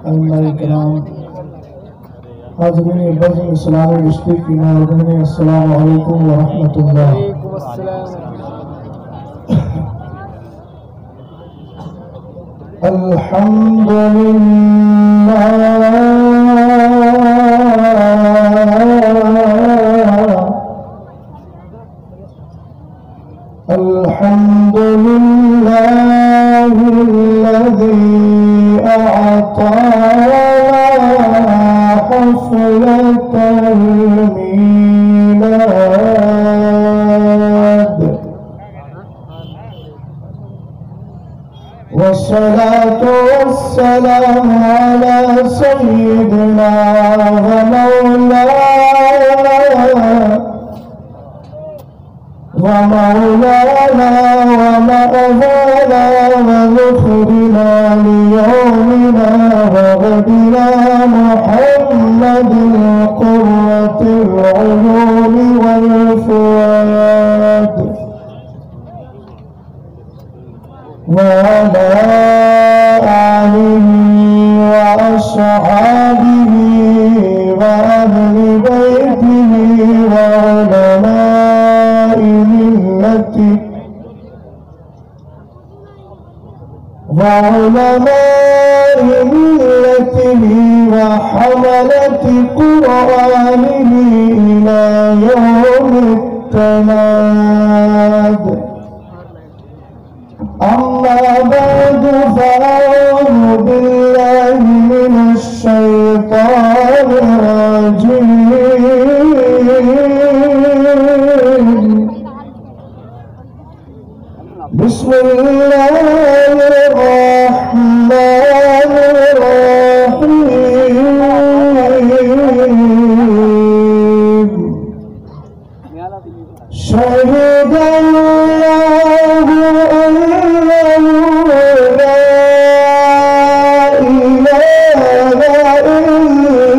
علماء کرام، حاضرین بزم اسلامی رشتے کی ناظرین، السلام علیکم ورحمۃ اللہ۔ الحمد لله الذي أعطانا حفلة الميلاد، والصلاة والسلام على سيدنا ومولانا ومأوانا وذخرنا ليومنا وغدنا محمد قرة العيون والفؤاد، وعلى آله وأصحابه وأهل بيته وعلماء ملته وحملة قرآنه إلى يوم التناد. أما بعد، فأعوذ بالله من الشيطان الرجيم. بسم الله الرحمن الرحيم. شهد الله أنه لا إله إلا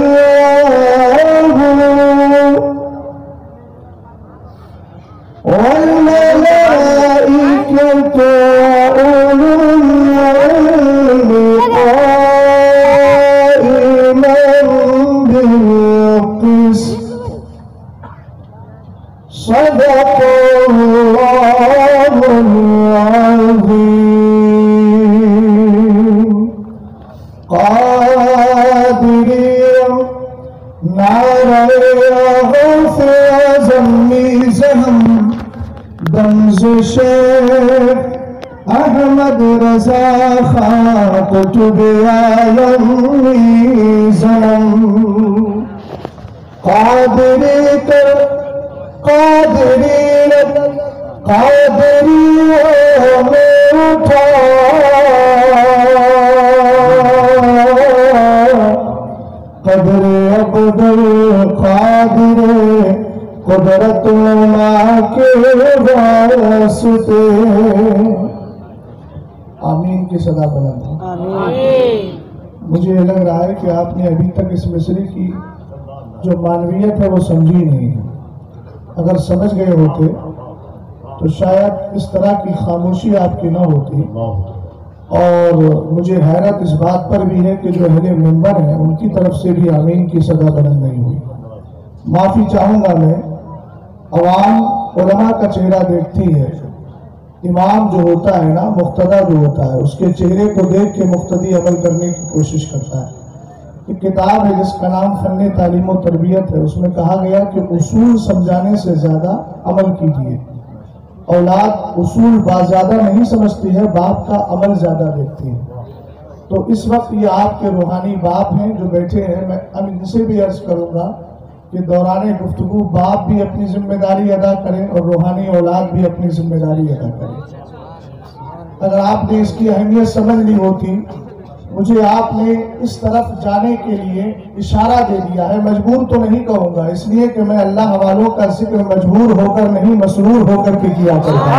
هو، والملائكة وأولو العلم قائما بالقسط. صدق الله العظيم. قادرين نعرہ غوث اعظمی زہم دمز شیخ احمد رضا خان قطب عالمی زنم. قادری کر قادریوں میں اٹھا قدر عبد القادر قدرت اللہ کے واسطے. آمین کی صدا بلند ہے. مجھے لگ رہا ہے کہ آپ نے ابھی تک اس مصرے کی جو معنویت ہے وہ سمجھی نہیں ہے. اگر سمجھ گئے ہوتے تو شاید اس طرح کی خاموشی آپ کی نہ ہوتی. اور مجھے حیرت اس بات پر بھی ہے کہ جو اہل منبر ہیں ان کی طرف سے بھی آمین کی صدا بلند نہیں ہوئی. معافی چاہوں گا میں. عوام علماء کا چہرہ دیکھتی ہے. امام جو ہوتا ہے نا، مقتدی جو ہوتا ہے، اس کے چہرے کو دیکھ کے مقتدی عمل کرنے کی کوشش کرتا ہے. ایک کتاب ہے جس کا نام فن تعلیم و تربیت ہے. اس میں کہا گیا کہ اصول سمجھانے سے زیادہ عمل کیجیے. اولاد اصول زیادہ نہیں سمجھتی ہے، باپ کا عمل زیادہ دیکھتی ہے. تو اس وقت یہ آپ کے روحانی باپ ہیں جو بیٹھے ہیں. میں ان سے بھی عرض کروں گا کہ دوران گفتگو باپ بھی اپنی ذمہ داری ادا کریں اور روحانی اولاد بھی اپنی ذمہ داری ادا کریں. اگر آپ نے اس کی اہمیت سمجھ لی ہوتی، مجھے آپ نے اس طرف جانے کے لیے اشارہ دے دیا ہے. مجبور تو نہیں کہوں گا، اس لیے کہ میں اللہ والوں کا ذکر مجبور ہو کر نہیں، مسرور ہو کر کے کیا کرتا ہوں.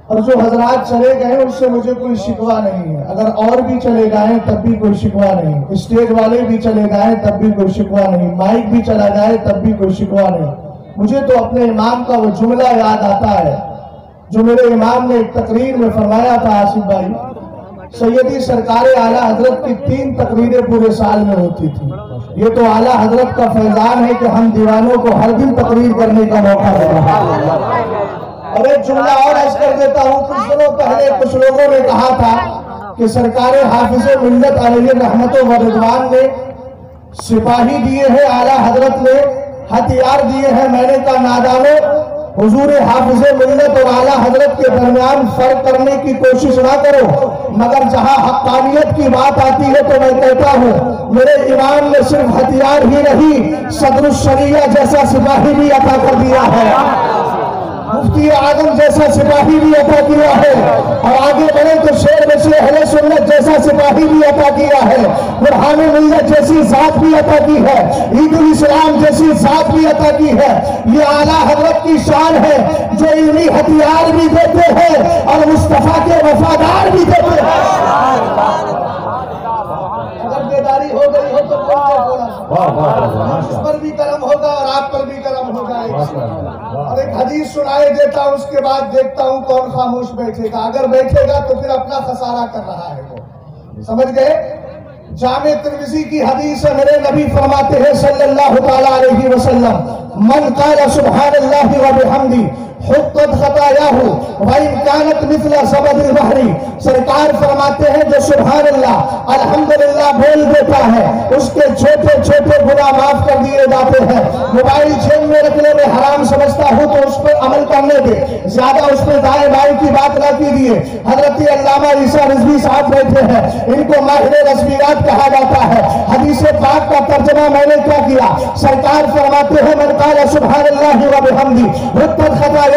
اور جو حضرات چلے گئے ان سے مجھے کوئی شکوہ نہیں ہے. اگر اور بھی چلے گئے تب بھی کوئی شکوہ نہیں. اسٹیج والے بھی چلے گئے تب بھی کوئی شکوہ نہیں. مائک بھی چلا جائے تب بھی کوئی شکوہ نہیں. مجھے تو اپنے امام کا وہ جملہ یاد آتا ہے جو میرے امام نے ایک تقریر میں فرمایا تھا. آصف بھائی سیدی سرکار اعلیٰ حضرت کی 3 تقریریں پورے سال میں ہوتی تھی. یہ تو اعلیٰ حضرت کا فیضان ہے کہ ہم دیوانوں کو ہر دن تقریر کرنے کا موقع مل رہا ہے. اور ایک جملہ اور عرض کر دیتا ہوں. کچھ دنوں پہلے کچھ لوگوں نے کہا تھا کہ سرکار حافظ ملت علیہ رحمت و رضوان نے سپاہی دیے ہیں, اعلیٰ حضرت نے ہتھیار دیے ہیں. میں نے کہا نادانو, حضور حافظ ملت اور اعلیٰ حضرت کے درمیان فرق کرنے کی کوشش نہ کرو, مگر جہاں حقانیت کی بات آتی ہے تو میں کہتا ہوں میرے امام نے صرف ہتھیار ہی نہیں, صدر الشریعہ جیسا سپاہی بھی عطا کر دیا ہے, مفتی اعظم جیسا سپاہی بھی عطا کیا ہے, اور آگے بڑھے تو شیر بشیر اہل سنت جیسا سپاہی بھی عطا کیا ہے, برہان ملت جیسی ذات بھی عطا کی ہے, عید الاسلام جیسی ذات بھی عطا کی ہے. یہ اعلیٰ حضرت کی شان ہے جو علمی ہتھیار بھی دیتے ہیں اور مصطفیٰ کے وفادار بھی دیتے ہیں. اگر بیداری ہو گئی ہو تو اس پر بھی کرم ہوگا اور آپ پر بھی کرم ہوگا. اور ایک حدیث سنائے دیتا ہوں, اس کے بعد دیکھتا ہوں کون خاموش بیٹھے گا. اگر بیٹھے گا تو پھر اپنا خسارہ کر رہا ہے وہ. سمجھ گئے؟ جامع ترمذی کی حدیث ہے, میرے نبی فرماتے ہیں صلی اللہ تعالی علیہ وسلم, من قال سبحان اللہ وبحمدہ حطت خطایاہ وان کانت مثل زبد البحر. سرکار فرماتے ہیں جو سبحان اللہ الحمدللہ بول دیتا ہے اس کے چھوٹے چھوٹے گناہ معاف کر دیے جاتے ہیں. موبائل جیب میں رکھنے میں حرام سمجھتا ہوں تو اس پر عمل کرنے دے, زیادہ اس پہ دائیں بائیں کی بات نہ کیجیے. حضرت علامہ عیسیٰ رضوی صاحب بیٹھے ہیں, ان کو ماہر رسمیات کہا جاتا ہے. حدیث پاک کا ترجمہ میں نے کیا کیا؟ سرکار فرماتے ہیں من قال سبحان اللہ وبحمدہ حطت خطایاہ,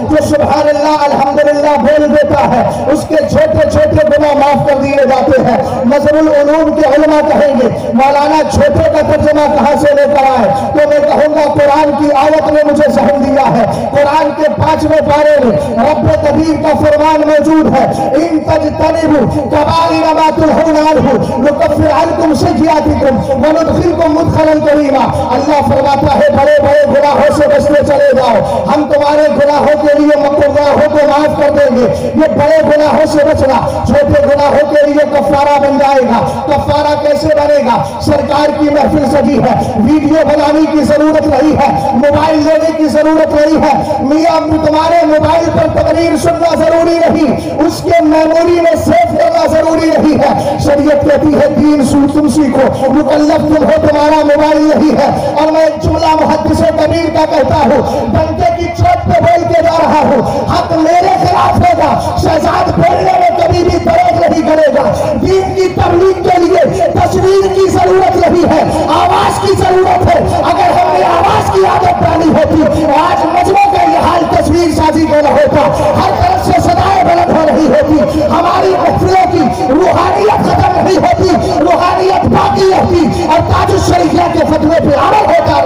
جو سبحان اللہ الحمدللہ بول دیتا ہے اس کے چھوٹے چھوٹے گناہ معاف کر دیے جاتے ہیں. نظر العلوم کے علماء کہیں گے مولانا چھوٹے کا ترجمہ کہاں سے لے کر آئے, تو میں کہوں گا قرآن کی آیت نے مجھے ذہن دیا ہے. قرآن کے 5ویں پارے میں رب قدیر کا فرمان موجود ہے, ان تجتنبوا کبائر ما تنہون عنہ نکفر عنکم سیئاتکم وندخلکم مدخلا کریما. اللہ فرماتا ہے بڑے بڑے گناہوں سے بچتے چلے جاؤ, ہم تمہارے گناہوں کے لیے گناہوں کو معاف کر دیں گے. یہ بڑے گناہوں سے بچنا چھوٹے گناہوں کے لیے کفارہ بن جائے گا. کفارہ کیسے بنے گا؟ سرکار کی محفل سجی ہے, ویڈیو بنانے کی ضرورت نہیں ہے, موبائل لینے کی ضرورت نہیں ہے. میاں تمہارے موبائل پر تقریر سننا ضروری نہیں, اس کے میموری میں سیو کرنا ضروری نہیں ہے. شریعت کہتی ہے دین تم سیکھو, مکلف تم ہو, تمہارا موبائل نہیں ہے. اور میں ایک جملہ محدث کبیر کا کہتا ہوں, ڈنکے کی چوٹ پہ بول کے جا رہا ہوں, حق میرے خلاف ہوگا, شہزاد بولنے میں کبھی بھی پرہیز نہیں کرے گا. دین کی تبلیغ کے لیے تصویر کی ضرورت نہیں ہے, آواز کی ضرورت ہے. اگر ہم نے آواز کی عادت ڈالی ہوتی آج مجمع کا یہ حال تصویر سازی کا نہ ہوتا, ہر طرف سے صدائیں بلند ہو رہی ہوتی, ہماری محفلوں کی روحانیت ختم نہیں ہوتی, روحانیت باقی رہتی اور تاج الشریعہ کے فتوے پہ عمل ہوتا.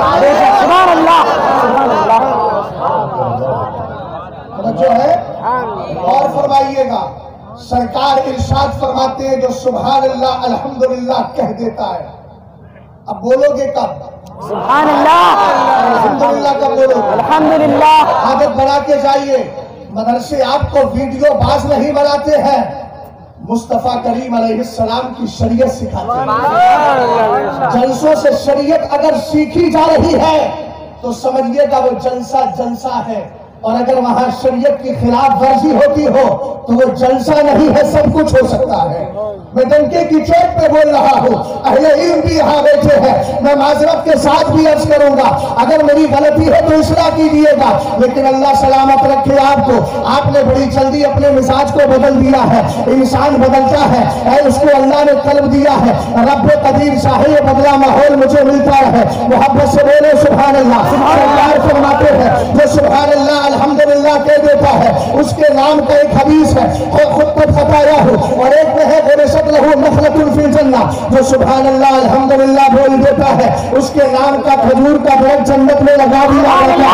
سبحان اللہ. جو ہے اور فرمائیے گا, سرکار ارشاد فرماتے ہیں جو سبحان اللہ الحمدللہ کہہ دیتا ہے. اب بولو گے کب؟ سبحان اللہ. الحمدللہ کب بولو گے؟ الحمدللہ. عادت بنا کے جائیے. مدرسے آپ کو ویڈیو باز نہیں بناتے ہیں, مصطفیٰ کریم علیہ السلام کی شریعت سکھاتے ہیں. جلسوں سے شریعت اگر سیکھی جا رہی ہے تو سمجھیے گا وہ جلسہ ہے, اور اگر وہاں شریعت کی خلاف ورزی ہوتی ہو تو وہ جلسہ نہیں ہے, سب کچھ ہو سکتا ہے. میں ڈنکے کی چوٹ پہ بول رہا ہوں, اہل علم بھی یہاں بیٹھے ہیں, میں معذرت کے ساتھ بھی عرض کروں گا اگر میری غلطی ہے تو اصلاح کیجیے گا, لیکن اللہ سلامت رکھے آپ کو. آپ نے بڑی جلدی اپنے مزاج کو بدل دیا ہے. انسان بدلتا ہے, اس کو اللہ نے قلب دیا ہے. رب قدیر چاہے یہ بدلا ماحول مجھے ملتا ہے. محبت سے بولے سبحان اللہ. سرکار فرماتے ہیں جو سبحان اللہ الحمدللہ کہہ دیتا ہے اس کے نام کا ایک حدیث ہے, خطت خطایاہ, اور ایک میں ہے غرست لہو نخلۃ فی الجنہ. جو سبحان اللہ الحمدللہ بول دیتا ہے اس کے نام کا کھجور کا درخت جنت میں لگا دیا جاتا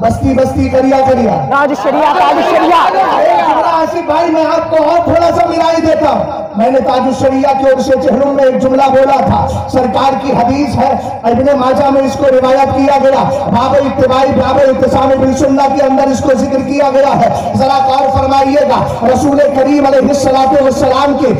بستی بستی کریا کریا تاج الشریعہ تاج الشریعہ آصف بھائی میں آپ کو اور تھوڑا سا ملائی دیتا ہوں. میں نے تاج الشریعہ کے عرص چہروں میں ایک جملہ بولا تھا. سرکار کی حدیث ہے, ابن ماجہ میں اس کو روایت کیا گیا, باب اتباعی باب اعتصام بالسنہ کے اندر اس کو ذکر کیا گیا ہے. ذرا غور فرمائیے گا, رسول کریم علیہ السلام کے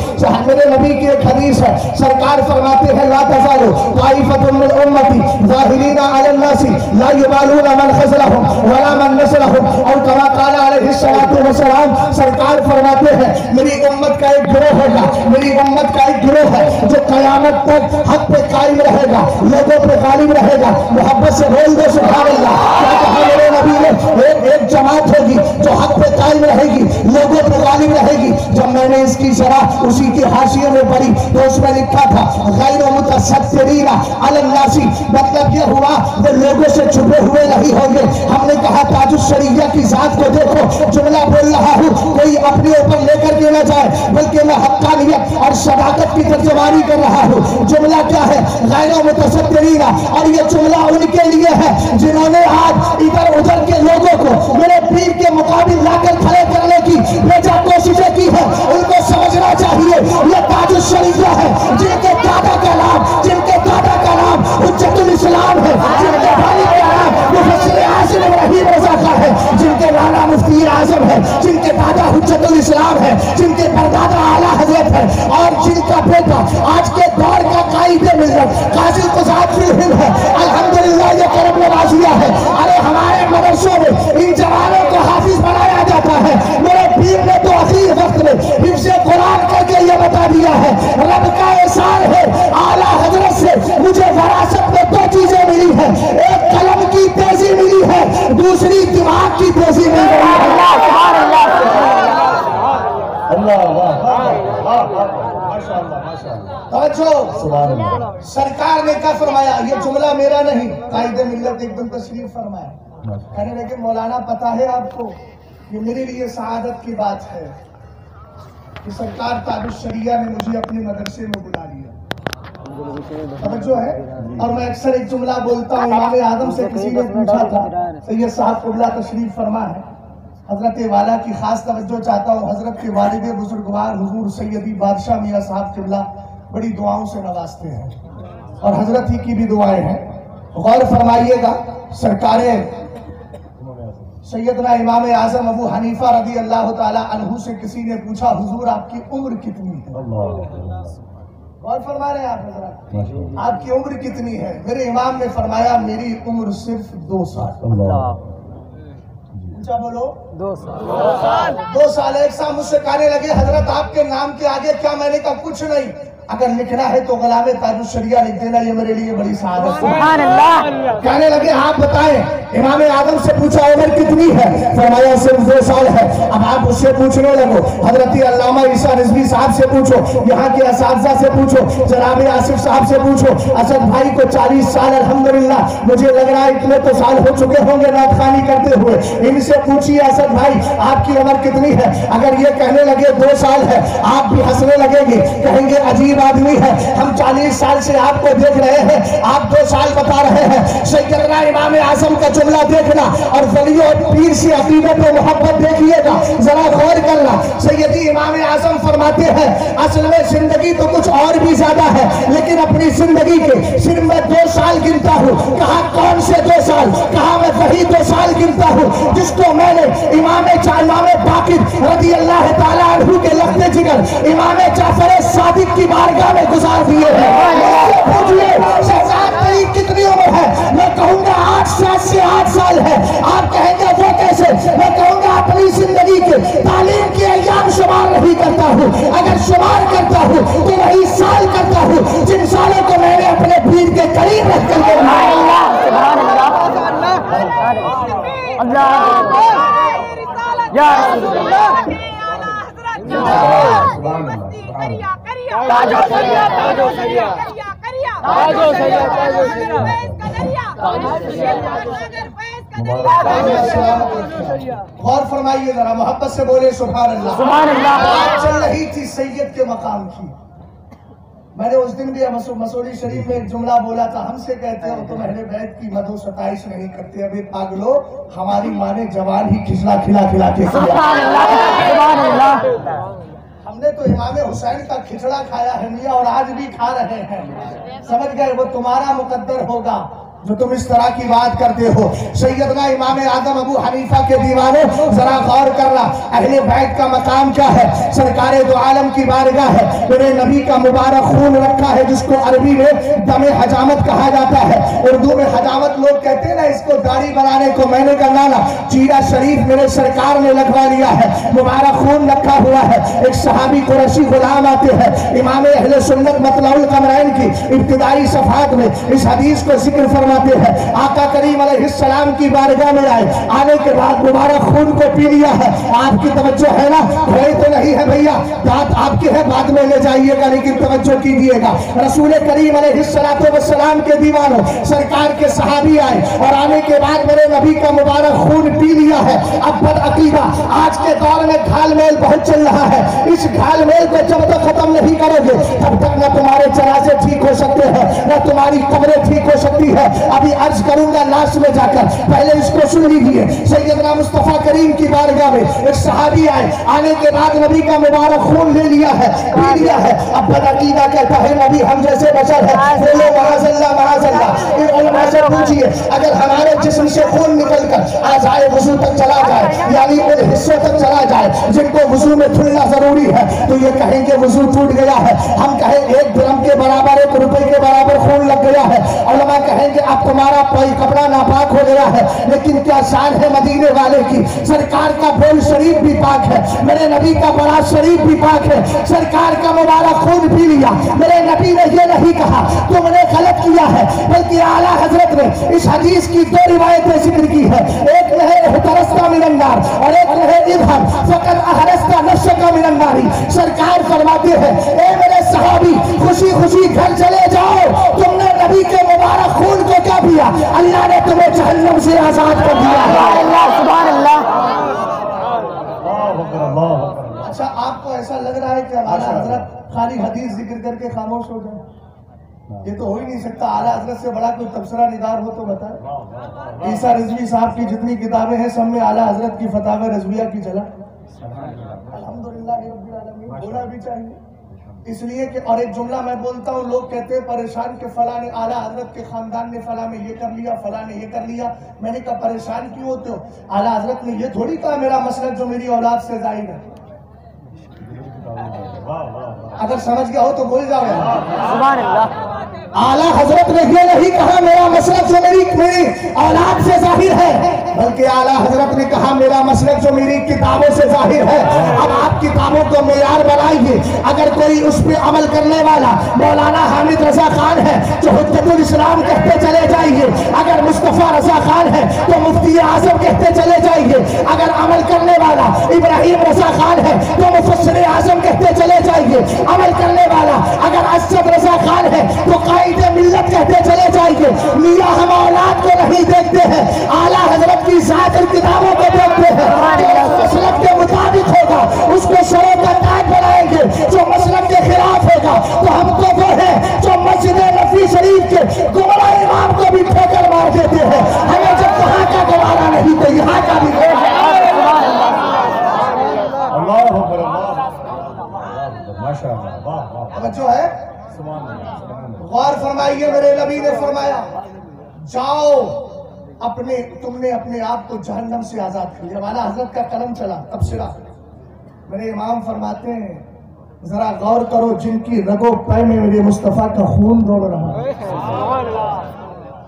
میرے نبی کی ایک حدیث ہے. سرکار فرماتے ہیں لا تزال طائفۃ من امتی ظاہرین علی الناس لا یبالون من خذلهم ولا من نصرهم, اور کما قال علیہ السلام. سرکار فرماتے ہیں میری امت کا ایک گروہ ہوگا, میری امت کا ایک گروہ ہے جو قیامت تک حق پہ قائم رہے گا, لوگوں پہ غالب رہے گا. محبت سے بول دو سبحان اللہ. کیا کہا میرے نبی نے؟ ایک جماعت ہوگی جو حق پہ قائم رہے گی, لوگوں پہ غالب رہے گی. جب میں نے اس کی شرح اسی کی حاشیے میں پڑھی تو اس میں لکھا تھا غیر متسترین علی الناس, مطلب یہ ہوا وہ لوگوں سے چھپے ہوئے نہیں ہوں گے. ہم نے کہا تاج الشریعہ کی ذات کو دیکھو, جملہ بول رہا ہوں کوئی اپنے اوپر لے کر کے نہ جائے, بلکہ میں حقانیت اور صداقت کی ترجمانی کر رہا ہوں. جملہ کیا ہے؟ غیر متسترین. اور یہ جملہ ان کے لیے ہے جنہوں نے آج ادھر ادھر کے لوگوں کو میرے پیر کے مقابل لا کر کھڑے کرنے کی بیجا کوششیں کی ہے. ان کو سمجھنا چاہیے یہ تاج الشریعہ ہے جن کے دادا کا نام حجت الاسلام ہے, جن کے بھائی کا نام مفسر اعظم ابراہیم رضا خان ہے, جن کے نانا مفتی اعظم ہے, جن کے دادا حجت الاسلام ہے, جن کے پردادا اعلیٰ حضرت ہے, اور جن کا بیٹا آج کے دور کا قائد ملت قاضی القضات فی الہند ہے. الحمدللہ یہ کرم نوازیہ ہے. ارے ہمارے مدرسوں میں ان جوانوں کو حافظ بنایا جاتا ہے. میرے پیر نے تو اخیر وقت میں حفظ قرآن کر کے یہ بتا دیا ہے رب کا احسان ہے اعلیٰ حضرت سے مجھے وراثت میں دو چیزیں ملی ہیں, ایک قلم کی تیزی ملی ہے, دوسری دماغ کی تیزی ملی ہے. سرکار نے کیا فرمایا؟ یہ جملہ میرا نہیں, قائد ملت ایک دم تشریف فرمایا. کہنے لگے مولانا پتا ہے آپ کو یہ میرے لیے سعادت کی بات ہے کہ سرکار تاج الشریعہ نے مجھے اپنے مدرسے میں بلا لیا. توجہ ہے. اور میں اکثر ایک جملہ بولتا ہوں, امام اعظم سے کسی نے پوچھا تھا, سید صاحب قبلہ تشریف فرما ہے, حضرت والا کی خاص توجہ چاہتا ہوں. حضرت کے والد بزرگوار حضور سیدی بادشاہ میاں صاحب قبلہ بڑی دعاؤں سے نوازتے ہیں, اور حضرت ہی کی بھی دعائیں ہیں. غور فرمائیے گا, سرکار سیدنا امام اعظم ابو حنیفہ رضی اللہ تعالی عنہ سے کسی نے پوچھا حضور آپ کی عمر کتنی ہے؟ غور فرما رہے ہیں آپ حضرات, آپ کی عمر کتنی ہے؟ میرے امام نے فرمایا میری عمر صرف 2 سال. اونچا بولو, 2 سال. ایک صاحب مجھ سے کہنے لگے حضرت آپ کے نام کے آگے کیا؟ میں نے کہا کچھ نہیں, اگر لکھنا ہے تو غلام تاج الشریعہ لکھ دینا, یہ میرے لیے بڑی سعادت ہے. سبحان اللہ. کہنے لگے آپ بتائیں, امام اعظم سے پوچھا عمر کتنی ہے؟ فرمایا صرف 2 سال ہے. اب آپ اس سے پوچھنے لگو, حضرت علامہ عیسیٰ رضوی صاحب سے پوچھو, یہاں کے اساتذہ سے پوچھو, جناب آصف صاحب سے پوچھو. اسد بھائی کو 40 سال الحمدللہ مجھے لگ رہا ہے اتنے تو سال ہو چکے ہوں گے نعت خوانی کرتے ہوئے. ان سے پوچھیے اسد بھائی آپ کی عمر کتنی ہے؟ اگر یہ کہنے لگے 2 سال ہے, آپ بھی ہنسنے لگیں گے, کہیں گے عجیب آدمی ہے, ہم 40 سال سے آپ کو دیکھ رہے ہیں, آپ 2 سال بتا رہے ہیں. سیدنا امام اعظم کا جملہ دیکھنا اور ولی اور پیر سے عقیدت و محبت دیکھیے گا, ذرا غور کرنا. سیدی امام اعظم فرماتے ہیں اصل میں زندگی تو کچھ اور بھی زیادہ ہے, لیکن اپنی زندگی کے صرف میں 2 سال گنتا ہوں. کہا کون سے 2 سال؟ کہا میں وہی 2 سال گنتا ہوں جس کو میں نے امام باقر رضی اللہ تعالیٰ عنہ کے لخت جگر امام جعفر صادق کی بارگاہ میں گزار دیے ہیں. پوچھئے شہزاد تیری کتنی عمر ہے؟ میں کہوں گا 8 سال ہے. آپ کہیں گے وہ کیسے؟ میں کہوں گا اپنی زندگی کے تعلیم کے ایام شمار نہیں کرتا ہوں, اگر شمار کرتا ہوں تو وہی سال کرتا ہوں جن سالوں کو میں نے اپنے پیر کے قریب رکھ کر کے غور فرمائیے ذرا, محبت سے بولے سبحان اللہ. سبحان اللہ. بات چل رہی تھی سید کے مقام کی, میں نے اس دن بھی مسوری شریف میں ایک جملہ بولا تھا، ہم سے کہتے ہو تم اہل بیت کی مدح و ستائش نہیں کرتے، ابھی پاگلو ہماری ماں نے جوان ہی کھچڑا کھلا کھلا کے ہم نے تو امام حسین کا کھچڑا کھایا ہے میاں، اور آج بھی کھا رہے ہیں، سمجھ گئے؟ وہ تمہارا مقدر ہوگا جو تم اس طرح کی بات کرتے ہو۔ سیدنا امام اعظم ابو حنیفہ کے دیوانوں ذرا غور کرنا، اہل بیت کا مقام کیا ہے؟ سرکار دو عالم کی بارگاہ ہے، میرے نبی کا مبارک خون رکھا ہے جس کو عربی میں دم حجامت کہا جاتا ہے، اردو میں حجامت لوگ کہتے ہیں نا اس کو داڑھی بنانے کو، میں نے کہا نا چیرا شریف میرے سرکار نے لگوا لیا ہے، مبارک خون رکھا ہوا ہے۔ ایک صحابی قریشی غلام آتے ہیں، امام اہل سنت مطلع القمرین کی ابتدائی صفحات میں اس حدیث کو ذکر فرما ہیں، آقا کریم علیہ السلام کی بارگاہ میں آئے، آنے کے بعد مبارک خون کو پی لیا ہے۔ آپ کی توجہ ہے نا؟ بھائی تو نہیں ہے بھیا، بات آپ کی ہے، بعد میں لے جائیے گا لیکن توجہ کیجیے گا۔ رسول کریم علیہ السلام کے دیوانوں سرکار کے صحابی آئے اور آنے کے بعد میرے نبی کا مبارک خون پی لیا ہے۔ اب بد عقیدہ آج کے دور میں گھال میل بہت چل رہا ہے، اس گھال میل کو جب تک ختم نہیں کرو گے تب تک نہ تمہارے جنازے ٹھیک ہو سکتے ہیں نہ تمہاری قبریں ٹھیک ہو سکتی ہے۔ ابھی عرض کروں گا لاش میں جا کر، پہلے اس کو سن لیجیے۔ سیدنا مصطفیٰ کریم کی بارگاہ میں ایک صحابی آئے، آنے کے بعد نبی کا مبارک خون لے لیا ہے، پی لیا ہے۔ اب بدعقیدہ کہتا ہے نبی ہم جیسے بشر ہے، بولو معاذ اللہ معاذ اللہ۔ ان علماء سے پوچھئے اگر ہمارے جسم سے خون نکل کر اعضائے وضو تک چلا جائے، یعنی ان حصوں تک چلا جائے جن کو وضو میں دھلنا ضروری ہے، تو یہ کہیں گے وضو ٹوٹ گیا ہے۔ ہم کہیں 1 درہم کے برابر 1 روپے کے برابر خون لگ گیا ہے، علماء کہیں گے اب تمہارا کوئی کپڑا ناپاک ہو گیا ہے۔ لیکن کیا شان ہے مدینے والے کی، سرکار کا بول شریف بھی پاک ہے، میرے نبی کا بڑا شریف بھی پاک ہے، سرکار کا مبارک خون پی لیا۔ میرے نبی نے یہ نہیں کہا تم نے غلط کیا ہے، بلکہ اعلیٰ حضرت نے اس حدیث کی 2 روایتیں ذکر کی ہے، ایک میں ہے احترست من النار اور ایک میں ہے اذهب فقد احرست نفسك من النار۔ سرکار فرماتے ہیں اے میرے صحابی خوشی خوشی گھر چلے جاؤ، تم نے نبی کے مبارک خون کو کیا دیا؟ اللہ نے تمہیں جہنم سے آزاد کر دیا ہے۔ سبحان اللہ۔ اچھا آپ کو ایسا لگ رہا ہے کہ اعلیٰ حضرت خالی حدیث ذکر کر کے خاموش ہو جائے؟ یہ تو ہو ہی نہیں سکتا، اعلیٰ حضرت سے بڑا کوئی تبصرہ نگار ہو تو بتائے۔ عیسیٰ رضوی صاحب کی جتنی کتابیں ہیں سب میں اعلیٰ حضرت کی فتاوی رضویہ کی جھلک۔ الحمدللہ رب العالمین، ہونا بھی چاہیے اس لیے کہ، اور ایک جملہ میں بولتا ہوں، لوگ کہتے ہیں پریشان کہ فلاں نے اعلیٰ حضرت کے خاندان نے فلاں میں یہ کر لیا، فلاں نے یہ کر لیا۔ میں نے کہا پریشان کیوں ہوتے ہو؟ اعلیٰ حضرت نے یہ تھوڑی کہا میرا مسلک جو میری اولاد سے ظاہر ہے۔ اگر سمجھ گیا ہو تو بول جاؤ سبحان اللہ۔ اعلیٰ حضرت نے یہ نہیں کہا میرا مسلک جو میری اولاد سے ظاہر ہے، بلکہ اعلیٰ حضرت نے کہا میرا مسلک جو میری کتابوں سے ظاہر ہے۔ اب آپ کتابوں کو معیار بنائیے، اگر کوئی اس پہ عمل کرنے والا مولانا حامد رضا خان ہے تو حجت الاسلام کہتے چلے جائیے، اگر مصطفیٰ رضا خان ہے تو مفتی اعظم کہتے چلے جائیے، اگر عمل کرنے والا ابراہیم رضا خان ہے تو مفسر اعظم کہتے چلے جائیے، عمل کرنے والا اگر اسد رضا خان ہے تو قائد ملت کہتے چلے جائیے۔ میاں ہم اولاد کو نہیں دیکھتے ہیں، اعلیٰ حضرت کی ذات اور کتابوں کو دیکھتے ہیں۔ جو مسلک کے مطابق ہوگا اس کو سروں کا تاج بنائیں گے، جو مسلک کے خلاف ہوگا تو ہم تو وہ ہیں جو مسجد نبوی شریف کے گمراہ امام کو بھی ٹھوکر مار دیتے ہیں۔ ہمیں جب وہاں کا گوارا نہیں تو یہاں کا بھی توجہ ہے۔ غور فرمائیے، میرے نبی نے فرمایا جاؤ تم نے اپنے آپ کو جہنم سے آزاد کر لیا۔ اعلیٰ حضرت کا قلم چلا تبصرہ، میرے امام فرماتے ہیں ذرا غور کرو جن کی رگوں پے میں میرے مصطفیٰ کا خون دوڑ رہا ہے،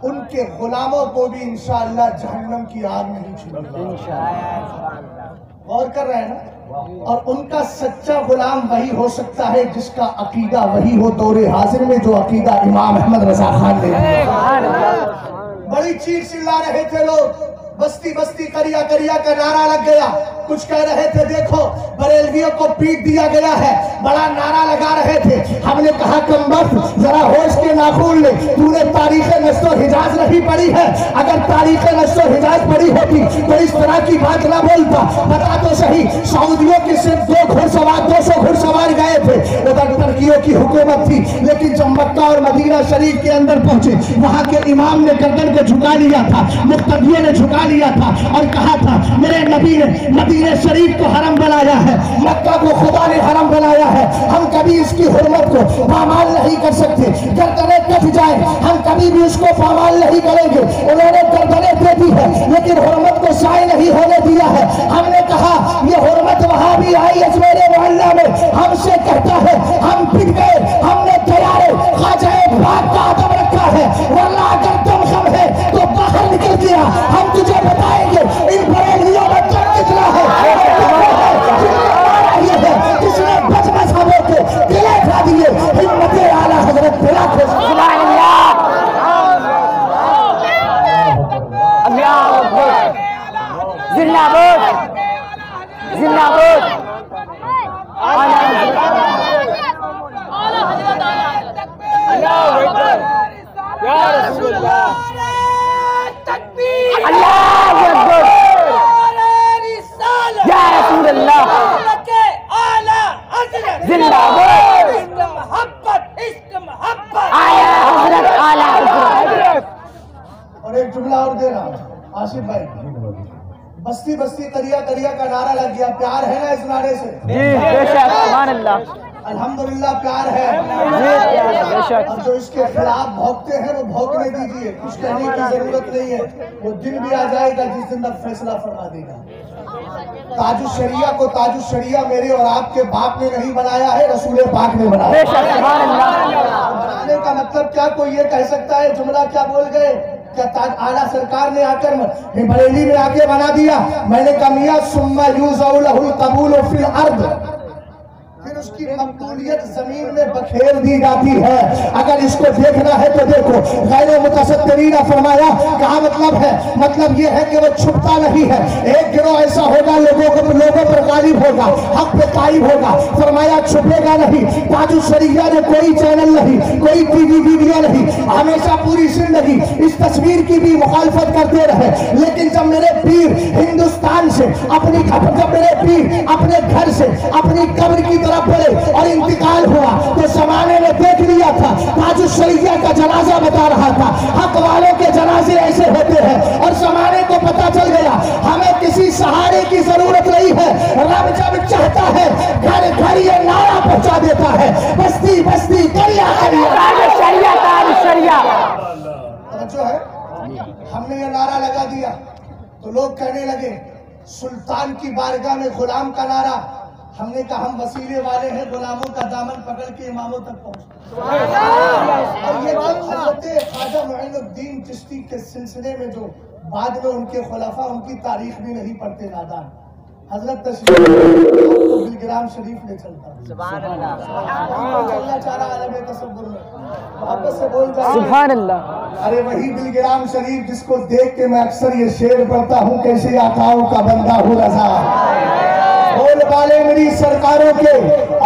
ان کے غلاموں کو بھی انشاءاللہ جہنم کی آگ نہیں چھوڑے۔ غور کر رہے ہیں نا؟ اور ان کا سچا غلام وہی ہو سکتا ہے جس کا عقیدہ وہی ہو دور حاضر میں جو عقیدہ امام احمد رضا خان نے۔ بڑی چیخ چلا رہے تھے لوگ، بستی بستی کریا کریا کا نعرہ لگ گیا، کچھ کہہ رہے تھے دیکھو بریلویوں کو پیٹ دیا گیا ہے، بڑا نعرہ لگا رہے تھے۔ ہم نے کہا کم وقت ذرا ہوش کے ناخون لے، تو نے تاریخ تاریخ نشت و حجاز نہیں پڑھی ہے، اگر تاریخ نشت و حجاز پڑھی ہوتی تو اس طرح کی بات نہ بولتا۔ بتا تو صحیح، سعودیوں کی صرف 200 گھڑ سوار گئے تھے، ادھر ترکیوں کی حکومت تھی، لیکن جب مکہ اور مدینہ شریف کے اندر پہنچے وہاں کے امام نے گردن کو جھکا لیا تھا، مقتدیوں نے جھکا لیا تھا اور کہا تھا میرے نبی نے مدینہ شریف کو حرم بنایا ہے، مکہ کو خدا نے حرم بنایا ہے، ہم کبھی اس کی حرمت کو پامال نہیں کر سکتے، گردنیں کٹ جائیں ہم کبھی بھی اس کو پامال نہیں کریں گے۔ انہوں نے گردنیں دے دی ہے لیکن حرمت کو شائع نہیں ہونے دیا ہے۔ ہم نے کہا یہ حرمت وہاں بھی آئی اجمیر محلہ میں، ہم سے کہتا ہے ہم پٹ گئے، ہم نے تیارے خواجہ پاک کا ادب رکھا ہے، ورنہ اگر تم ہم ہے تو باہر نکل گیا، ہم تجھے بتائیں گے ان بریلیوں میں کیا نکلا ہے، جس نے بچ مذہبوں کے دلے کھا دیے، ہمت اعلیٰ حضرت بلا خوش سبحان اللہ، اللہ اکبر، زندہ باد، زندہ باد، اللہ اکبر، یا رسول اللہ، اللہ اکبر، یا رسول اللہ، زندہ باد، آیا حضرت اعلیٰ حضرت۔ اور ایک جملہ اور دے رہا ہوں آصف بھائی، بستی بستی قریہ قریہ کا نعرہ لگ گیا، پیار ہے نا اس نعرے سے؟ جی بے شک، سبحان اللہ، الحمدللہ پیار ہے۔ بے شک، اور جو اس کے خلاف بھوکتے ہیں وہ بھوکنے دیجئے، کچھ کہنے کی ضرورت نہیں ہے، وہ دن بھی آ جائے گا جس دن تک فیصلہ فرما دے گا۔ تاج الشریعہ کو تاج الشریعہ میرے اور آپ کے باپ نے نہیں بنایا ہے، رسول پاک نے بنایا۔ بے شک، سبحان اللہ، بنانے کا مطلب کیا کوئی یہ کہہ سکتا ہے جملہ کیا بول گئے؟ کیا تاج اعلیٰ سرکار نے آ کر بریلی میں آ کے بنا دیا؟ میں نے کہا میاں ثم یوضع لہ القبول فی الارض، پھر اس کی مقبولیت زمین میں بکھیر دی جاتی ہے۔ اگر اس کو دیکھنا ہے تو دیکھو، غیر متصدرین فرمایا کہا مطلب ہے، مطلب یہ ہے کہ وہ چھپتا نہیں ہے، ایک گروہ ایسا ہوگا لوگوں پر غالب ہوگا، حق پہ قائم ہوگا، فرمایا چھپے گا نہیں۔ تاج الشریعہ نے کوئی چینل نہیں، کوئی ٹی وی ویڈیو نہیں، ہمیشہ پوری زندگی اس تصویر کی بھی مخالفت کرتے رہے، لیکن جب میرے پیر ہندوستان سے جب میرے پیر اپنے گھر سے اپنی قبر کی طرف بڑھے اور انتقال ہوا تو زمانے نے دیکھ لیا تھا، تاج الشریعہ کا جنازہ بتا رہا تھا، حق والوں کے جنازے ایسے ہوتے ہیں، اور زمانے کو پتا چل گیا ہمیں کسی سہارے کی ضرورت نہیں ہے، رب جب چاہتا ہے گھر گھر یہ نعرہ پہنچا دیتا ہے، بستی بستی قریہ قریہ، تاج الشریعہ، تاج الشریعہ۔ توجہ ہے، ہم نے یہ نعرہ لگا دیا تو لوگ کہنے لگے سلطان کی بارگاہ میں غلام کا نعرہ، ہم نے کہا ہم وسیلے والے ہیں، غلاموں کا دامن پکڑ کے اماموں تک پہنچتے۔ اور یہ حضرت خواجہ معین الدین چشتی کے سلسلے میں جو بعد میں ان کے خلفاء ان کی تاریخ بھی نہیں پڑھتے نادان، حضرت تشریف بلگرام شریف لے چلتا ہے، سبحان اللہ، چلنا چاہ رہا عالم تصور میں، محبت سے بول جائے سبحان اللہ، ارے وہی بلگرام شریف جس کو دیکھ کے میں اکثر یہ شعر پڑھتا ہوں، کیسے آقاؤں کا بندہ ہوں رضا، بول بالے میری سرکاروں کے،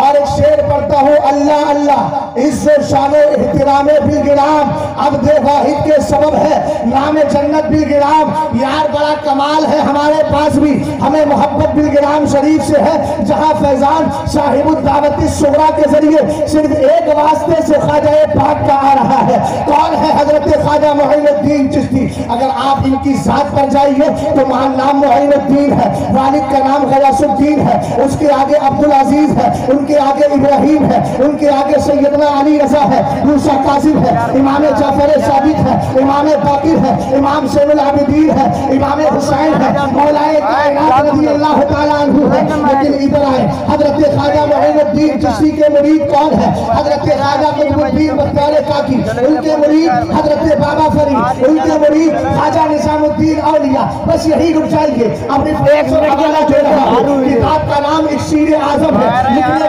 اور ایک شعر پڑھتا ہوں اللہ اللہ عز و شان و احترام بلگرام، عبد واحد کے سبب ہے نام جنت بلگرام، یار بڑا کمال ہے ہمارے پاس بھی، ہمیں محبت بلگرام شریف سے ہے، جہاں فیضان صاحب الدعوت الصغریٰ کے ذریعے صرف ایک واسطے سے خواجہ پاک کا آ رہا ہے، کون ہے؟ حضرت خواجہ معین الدین چشتی۔ اگر آپ ان کی ذات پر جائیے تو نام معین الدین ہے، والد کا نام غیاث الدین ہے، اس کے آگے عبدالعزیز ہے، ان کے آگے ابراہیم ہے، ان کے آگے سیدنا علی رضا ہے، موسیٰ کاظم ہے، امام جعفر صادق ہے، امام باقر ہے، امام زین العابدین ہے، امام حسین ہے، مولا کائنات رضی اللہ تعالیٰ عنہ ہے۔ لیکن ادھر آئے، حضرت خواجہ معین الدین چشتی کے مرید کون ہے؟ حضرت خواجہ قطب الدین بختیار کاکی، ان کے مرید حضرت بابا فرید، ان کے مرید خواجہ نظام الدین اولیاء۔ بس یہی رک جائیے، اپنی کتاب کا نام اکسیر اعظم ہے، لکھنے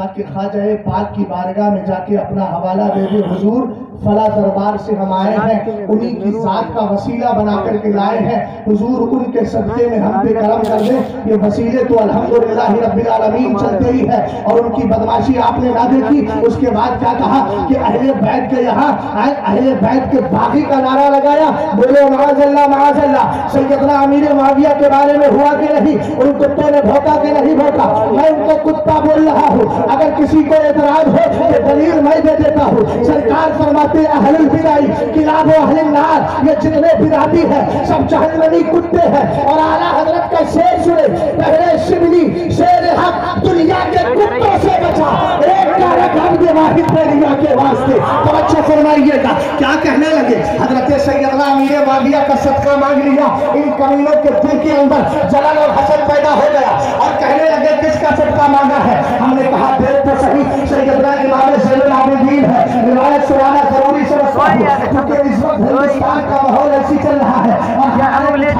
تاکہ خواجہ پاک کی بارگاہ میں جا کے اپنا حوالہ دے دے، حضور فلاں دربار سے ہم آئے ہیں، انہی کی ذات کا وسیلہ بنا کر کے لائے ہیں، حضور ان کے صدقے میں ہم پہ کرم کر دیں۔ یہ وسیلے تو الحمدللہ رب العالمین چلتے ہی ہے، اور ان کی بدماشی آپ نے نہ دیکھی۔ اس کے بعد کیا کہا کہ اہل بیت کے یہاں اہل بیت کے باغی کا نعرہ لگایا، بولو معاذ اللہ معاذ اللہ۔ سیدنا امیر معاویہ کے بارے میں ہوا کہ نہیں، ان کتوں نے بھونکا کہ نہیں بھونکا؟ میں ان کو کتا بول رہا ہوں، اگر کسی کو اعتراض ہو کہ دلیل میں دے دیتا ہوں۔ سرکار فرماتے اہل البدع کلاب و اہل النار، یہ جتنے بدعتی ہیں سب جہنمی کتے ہیں۔ اور اعلیٰ حضرت کا شعر سنے، پہلے شبلی شیر حق دنیا کے کتوں سے بچا، ایک کا رقم دے واحد دنیا کے واسطے۔ توجہ فرمائیے گا کیا کہنے لگے؟ حضرت سیدنا امیر معاویہ کا صدقہ مانگ لیا، ان کمینوں کے دل کے اندر جلن اور حسد پیدا ہو گیا، اور کہنے لگے کس کا صدقہ مانگا ہے؟ ہم نے کہا دیکھ تو صحیح، سیدنا امام زین العابدین ہے، روایت سنانا ضروری سمجھتا ہوں کیونکہ اس وقت ہندوستان کا ماحول ایسی چل رہا ہے، اور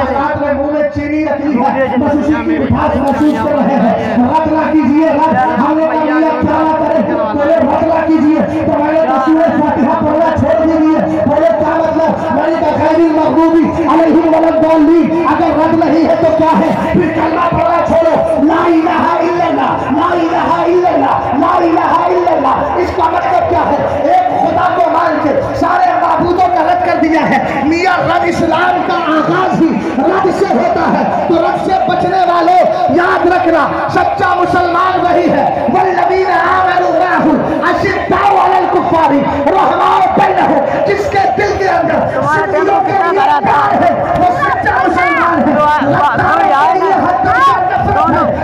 حضرات نے منہ میں چینی رکھ لی ہے، بس اسی کی مٹھاس محسوس کر رہے ہیں۔ رد نہ کیجیے، رد ہم نے کہا کیا نہ کرے، بولے رد نہ کیجیے تو میں نے سورۃ فاتحہ پڑھنا چھوڑ دیجیے، بولے کیا مطلب؟ میں نے کہا غیر المغضوب علیہم ولا الضالین، اگر رد نہیں ہے تو کیا ہے؟ پھر کلمہ پڑھنا چھوڑو، لا الہ الا اللہ، لا الہ الا اللہ، لا الہ الا اللہ۔ اس کا مطلب کیا ہے؟ ایک خدا کو مان کے سارے معبودوں کا رد کر دیا ہے۔ میاں رد اسلام کا آغاز ہی رد سے ہوتا ہے، تو رد سے بچنے والوں یاد رکھنا سچا مسلمان وہی ہے، والذین آمنوا معه اشداء علی الکفار رحماء بینہم، جس کے دل کے اندر سنیوں کے لیے پیار ہے وہ سچا مسلمان ہے۔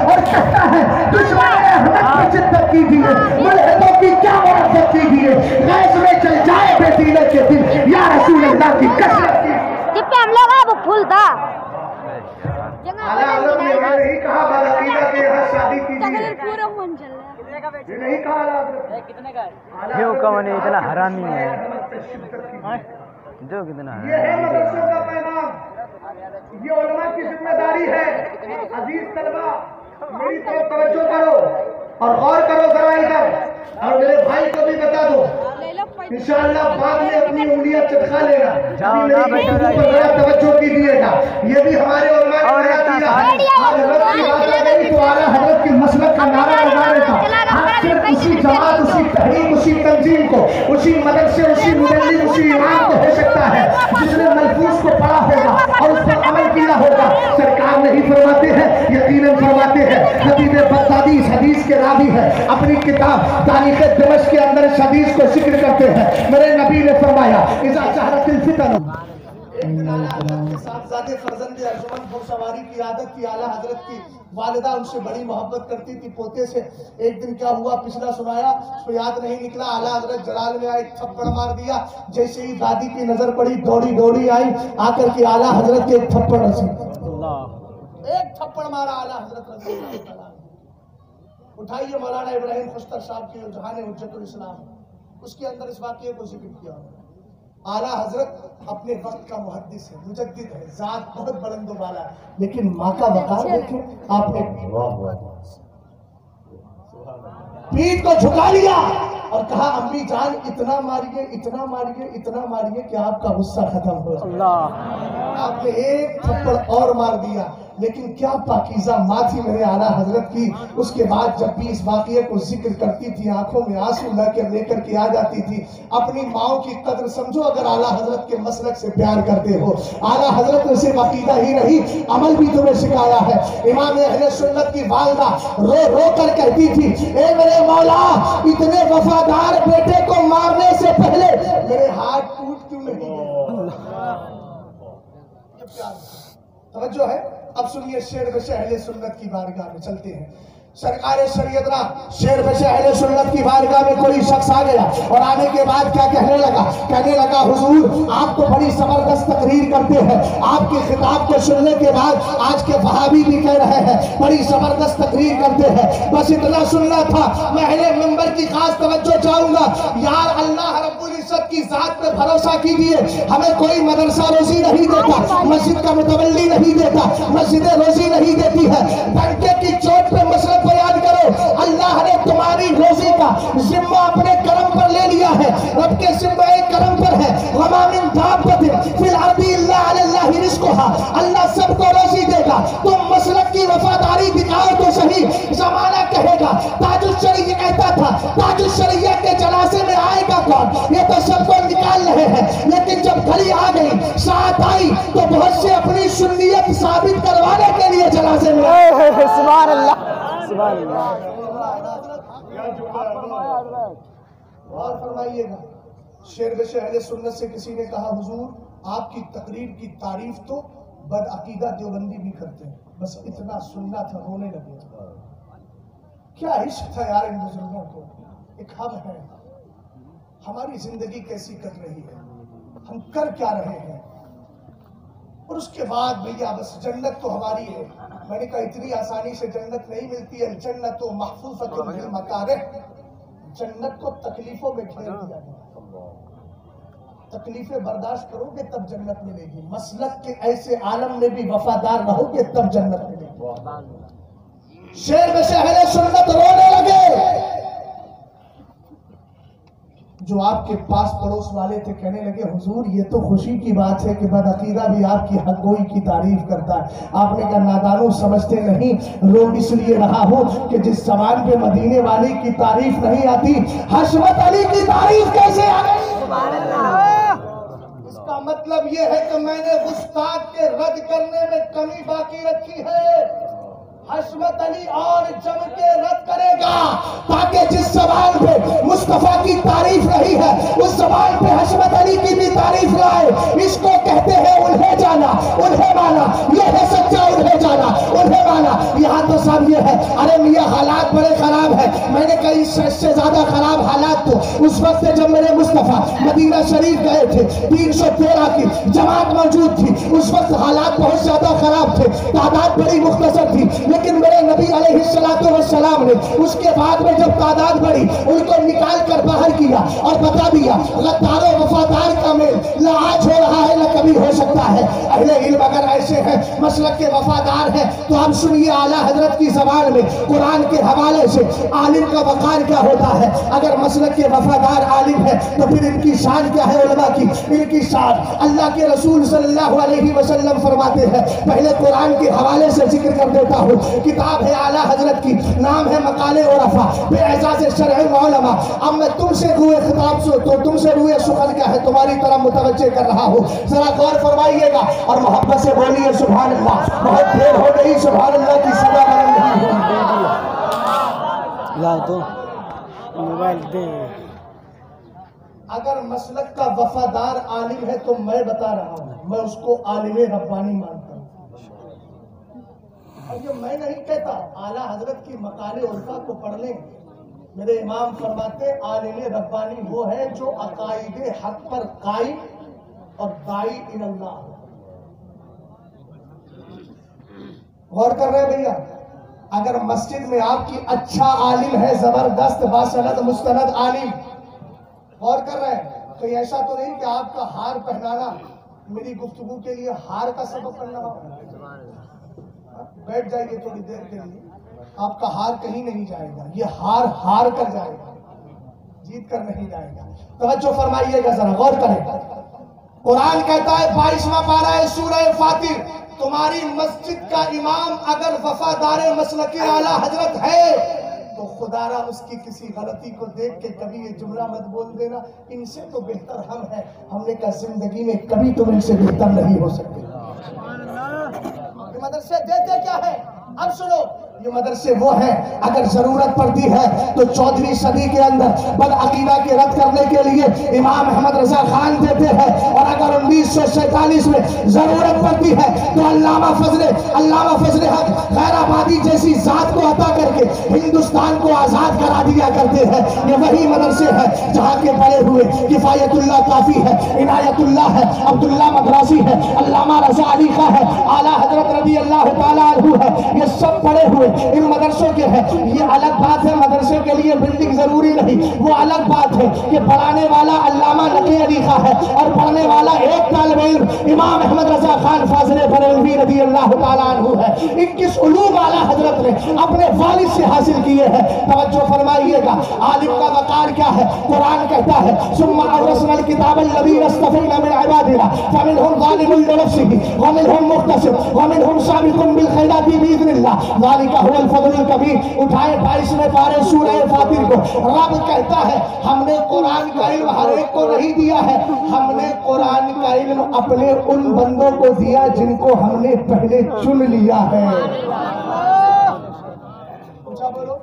اور کہتا ہے دشمن احمد کی شدت کیجیے، ملحدوں کی کیا مرفت کیجیے، غیظ میں چل جائے بے دینہ کے دل، یا رسول اللہ کی کثرت کی۔ جب پہ ہم لوگ وہ پھول تھا اعلیٰ حضرت نے یہ نہیں کہا باقاعدہ کہ یہاں شادی کیجیے، پورا من چل رہا ہے۔ یہ نہیں کہا اعلیٰ حضرت۔ جو کون اتنا حرامی ہے، ہے جو کتنا یہ ہے مدرسوں کا پیغام، یہ علماء کی ذمہ داری ہے۔ عزیز طلبہ میری طرف توجہ کرو اور غور کرو ذرا ادھر، اور میرے بھائی کو بھی بتا دو، انشاءاللہ بعد میں اپنی انگلیاں چٹکا لینا، ذرا توجہ کیجیے گا، یہ بھی ہمارے علماء نے بیان کیا ہے۔ آج حضرت کی بات آ گئی تو اعلیٰ حضرت کی مسلک کا نعرہ لگانے کا حق صرف اسی جماعت، اسی تحریک، اسی تنظیم کو، اسی مدرسے، اسی مدلل، اسی امام کو ہو سکتا ہے جس نے ملفوظ کو پڑھا ہوگا اور اس پر عمل کیا ہوگا۔ سرکار نہیں فرماتے ہیں، یقیناً فرماتے ہیں، خطیب بغدادی اس حدیث کے راوی ہے، اپنی کتاب تاریخ دمشق کے اندر اس حدیث کو ذکر کرتے ہیں۔ میرے نبی نے فرمایا اذا شہرت الفتن، ایک دن اعلیٰ حضرت کے صاحبزادے فرزند ارجمند گھڑ سواری کی عادت تھی، اعلیٰ حضرت کی والدہ ان سے بڑی محبت کرتی تھی پوتے سے۔ ایک دن کیا ہوا پچھلا سنایا، اس کو یاد نہیں نکلا، اعلیٰ حضرت جلال میں آئے، تھپڑ مار دیا، جیسے ہی دادی کی نظر پڑی دوڑی آئی، آ کر کے اعلیٰ حضرت کے ایک تھپڑ رسی، ایک تھپڑ مارا اعلیٰ حضرت رضی اللہ تعالیٰ۔ اٹھائیے مولانا ابراہیم خشتر صاحب کی جہان حجت الاسلام، اس کے اندر اس واقعے کو ذکر کیا۔ اعلیٰ حضرت اپنے وقت کا محدث ہے، مجدد ہے، ذات بہت بلند و بالا ہے، لیکن ماں کا وقار دیکھیں آپ نے، پیٹھ کو جھکا لیا اور کہا امی جان اتنا ماریے اتنا ماریے اتنا ماریے کہ آپ کا غصہ ختم ہو جائے۔ آپ نے ایک تھپڑ اور مار دیا، لیکن کیا پاکیزہ ماں تھی میرے اعلیٰ حضرت کی۔ اس کے بعد جب بھی اس واقعے کو ذکر کرتی تھی آنکھوں میں آنسو لے کر کے آ جاتی تھی۔ اپنی ماں کی قدر سمجھو اگر اعلیٰ حضرت کے مسلک سے پیار کرتے ہو۔ اعلیٰ حضرت نے صرف عقیدہ ہی نہیں عمل بھی تمہیں سکھایا ہے۔ امام اہل سنت کی والدہ رو کر کہتی تھی اے میرے مولا اتنے وفادار بیٹے کو مارنے سے پہلے میرے ہاتھ ٹوٹ کیوں نہیں گئے۔ یہ پیار توجہ ہے۔ اب سنیے شیر بش اہل سنت کی بارگاہ میں چلتے ہیں۔ سرکار شریعتنا شیر بش اہل سنت کی بارگاہ میں کوئی شخص آ گیا اور آنے کے بعد کیا کہنے لگا حضور آپ تو بڑی زبردست تقریر کرتے ہیں، آپ کے خطاب کو سننے کے بعد آج کے وہابی بھی کہہ رہے ہیں بڑی زبردست تقریر کرتے ہیں، بس اتنا سننا تھا۔ میں اہل منبر کی خاص توجہ چاہوں گا، یار اللہ رب العزت کی ذات پہ بھروسہ کیجیے، ہمیں کوئی مدرسہ روزی نہیں دیتا، مسجد کا متولی نہیں دیتا، مسجد روزی نہیں دیتی ہے، ڈنکے کی چوٹ پہ مسئلہ بیان کرو، اللہ نے تمہاری روزی گا ذمہ اپنے کرم پر لے لیا ہے، رب کے ذمہ کرم پر ہے۔ وَمَا مِن دَابَّةٍ فِي الْأَرْضِ إِلَّا عَلَى اللَّهِ رِزْقُهَا، اللہ سب کو روزی دے گا۔ تم مسلک کی وفاداری دکھاؤ تو صحیح، زمانہ کہے گا۔ تاج الشریعہ کہتا تھا تاج الشریعہ کے جنازے میں آئے گا کون؟ یہ تو سب کو نکال رہے ہیں، لیکن جب گھڑی آ گئی، ساتھ آئی، تو بہت سے اپنی سنیت ثابت کروانے کے لیے جنازے میں آئے۔ سبحان اللہ سبحان اللہ۔ اور فرمائیے گا، شعر بشر اہل سنت سے کسی نے کہا حضور آپ کی تقریر کی تعریف تو بدعقیدہ دیوبندی بھی کرتے ہیں، بس اتنا سننا تھا، رونے لگے۔ کیا عشق تھا یار ان بزرگوں کو، ایک ہم ہیں، ہماری زندگی کیسی کٹ رہی ہے، ہم کر کیا رہے ہیں، اور اس کے بعد بھیا بس جنت تو ہماری ہے۔ میں نے کہا اتنی آسانی سے جنت نہیں ملتی ہے، جنت و محفوظۃ بالمکارہ، جنت کو تکلیفوں میں گھیر دیا گیا، تکلیفیں برداشت کرو گے تب جنت ملے گی، مسلک کے ایسے عالم میں بھی وفادار رہو گے تب جنت ملے گی۔ شعر میں سے اہل سنت رونے لگے، جو آپ کے پاس پڑوس والے تھے کہنے لگے حضور یہ تو خوشی کی بات ہے کہ بدعقیدہ بھی آپ کی حق گوئی کی تعریف کرتا ہے۔ آپ نے کہا نادانوں سمجھتے نہیں، روگ اس لیے رہا ہوں کہ جس زبان پہ مدینے والی کی تعریف نہیں آتی، حشمت علی کی تعریف کیسے آ گئی؟ اس کا مطلب یہ ہے کہ میں نے گستاخ کے رد کرنے میں کمی باقی رکھی ہے، حشمت علی اور جم کے رد کرے گا، تاکہ جس زبان پہ مصطفیٰ کی تعریف رہی ہے اس زبان پہ حشمت علی کی بھی تعریف لائے۔ اس کو کہتے ہیں انہیں جانا انہیں مانا، یہ ہے سچا انہیں جانا انہیں مانا۔ یہاں تو سب یہ ہے ارے میاں حالات بڑے خراب ہیں، میں نے کہا اس سے زیادہ خراب حالات تو اس وقت جب میرے مصطفیٰ مدینہ شریف گئے تھے، 313 کی جماعت موجود تھی، اس وقت حالات بہت زیادہ خراب تھے، تعداد بڑی مختصر تھی، لیکن میرے نبی علیہ السلام نے اس کے بعد میں جب تعداد بڑھی ان کو نکال کر باہر کیا اور بتا دیا غدار و وفادار کا میل نہ آج ہو رہا ہے نہ کبھی ہو سکتا ہے۔ اہل علم اگر ایسے ہیں مسلک کے وفادار ہیں تو ہم سنیے اعلیٰ حضرت کی زبان میں قرآن کے حوالے سے عالم کا وقار کیا ہوتا ہے۔ اگر مسلک کے وفادار عالم ہے تو پھر ان کی شان کیا ہے علماء کی؟ ان کی شان اللہ کے رسول صلی اللہ علیہ وسلم فرماتے ہیں، پہلے قرآن کے حوالے سے ذکر کر دیتا ہوں، کتاب ہے اعلیٰ حضرت کی، نام ہے مقال عرفا بے اعزاز شرع علماء۔ اب میں تم سے روئے خطاب سے تو تم سے روئے سخن کیا ہے تمہاری طرف متوجہ کر رہا ہوں، ذرا غور فرمائیے گا اور محبت سے بولیے سبحان اللہ۔ بہت دیر ہو گئی، سبحان اللہ کی صدا بلند نہیں ہوئی۔ لا تو موبائل دے۔ اگر مسلک کا وفادار عالم ہے تو میں بتا رہا ہوں میں اس کو عالم ربانی مانتا ہوں، اور یہ میں نہیں کہتا، اعلیٰ حضرت کی مقال عرفا کو پڑھ لیں، میرے امام فرماتے عالم ربانی وہ ہے جو عقائد حق پر قائم اور داعی الی اللہ ہو۔ غور کر رہے ہیں بھیا، اگر مسجد میں آپ کی اچھا عالم ہے، زبردست باسند مستند عالم، غور کر رہے ہیں، کہیں ایسا تو نہیں کہ آپ کا ہار پہنانا میری گفتگو کے لیے ہار کا سبب بننا ہو؟ بیٹھ جائیے تھوڑی دیر کے لیے، آپ کا ہار کہیں نہیں جائے گا، یہ ہار کر جائے گا، جیت کر نہیں جائے گا۔ توجہ فرمائیے گا، ذرا غور کریں، قرآن کہتا ہے 22واں پارہ ہے سورہ فاتر، تمہاری مسجد کا امام اگر وفادار مسلک اعلیٰ حضرت ہے تو خدا را اس کی کسی غلطی کو دیکھ کے کبھی یہ جملہ مت بول دینا ان سے تو بہتر ہم ہیں۔ ہم نے کہا زندگی میں کبھی تم ان سے بہتر نہیں ہو سکتے۔ یہ مدرسے دیتے کیا ہے؟ اب سنو، یہ مدرسے وہ ہیں اگر ضرورت پڑتی ہے تو 14ویں صدی کے اندر بدعقیدہ کے رد کرنے کے لیے امام احمد رضا خان دیتے ہیں، اور اگر 1947 میں ضرورت پڑتی ہے تو علامہ فضل حق غیر آبادی جیسی ذات کو عطا کر کے ہندوستان کو آزاد کرا دیا کرتے ہیں۔ یہ وہی مدرسے ہیں جہاں کے پڑھے ہوئے کفایت اللہ کافی ہے، عنایت اللہ ہے، عبداللہ مدراسی ہے، علامہ رضا علی خان ہے، اعلیٰ حضرت رضی اللہ تعالیٰ عنہ ہے، یہ سب پڑھے ہوئے ہوئے ان مدرسوں کے ہیں. یہ الگ بات ہے, مدرسے کے لیے بلڈنگ ضروری نہیں, وہ الگ بات ہے کہ پڑھانے والا علامہ نقی علی خان ہے اور پڑھنے والا ایک طالب علم امام احمد رضا خان فاضل بریلوی رضی اللہ تعالیٰ عنہ ہے. 21 علوم اعلیٰ حضرت نے اپنے والد سے حاصل کیے ہیں. توجہ فرمائیے گا, عالم کا وقار کیا ہے؟ قرآن کہتا ہے ثم اورثنا الکتاب الذین اصطفینا من عبادنا فمنهم ظالم لنفسه ومنهم مقتصد ومنهم سابق بالخیرات باذن اللہ ذلک هو الفضل الکبیر. اٹھائے 22ویں پارے سورہ فاطر کو. رب کہتا ہے ہم نے قرآن کا علم ہر ایک کو نہیں دیا ہے, ہم نے قرآن کا علم اپنے ان بندوں کو دیا جن کو ہم نے پہلے چن لیا ہے. اونچا بولو,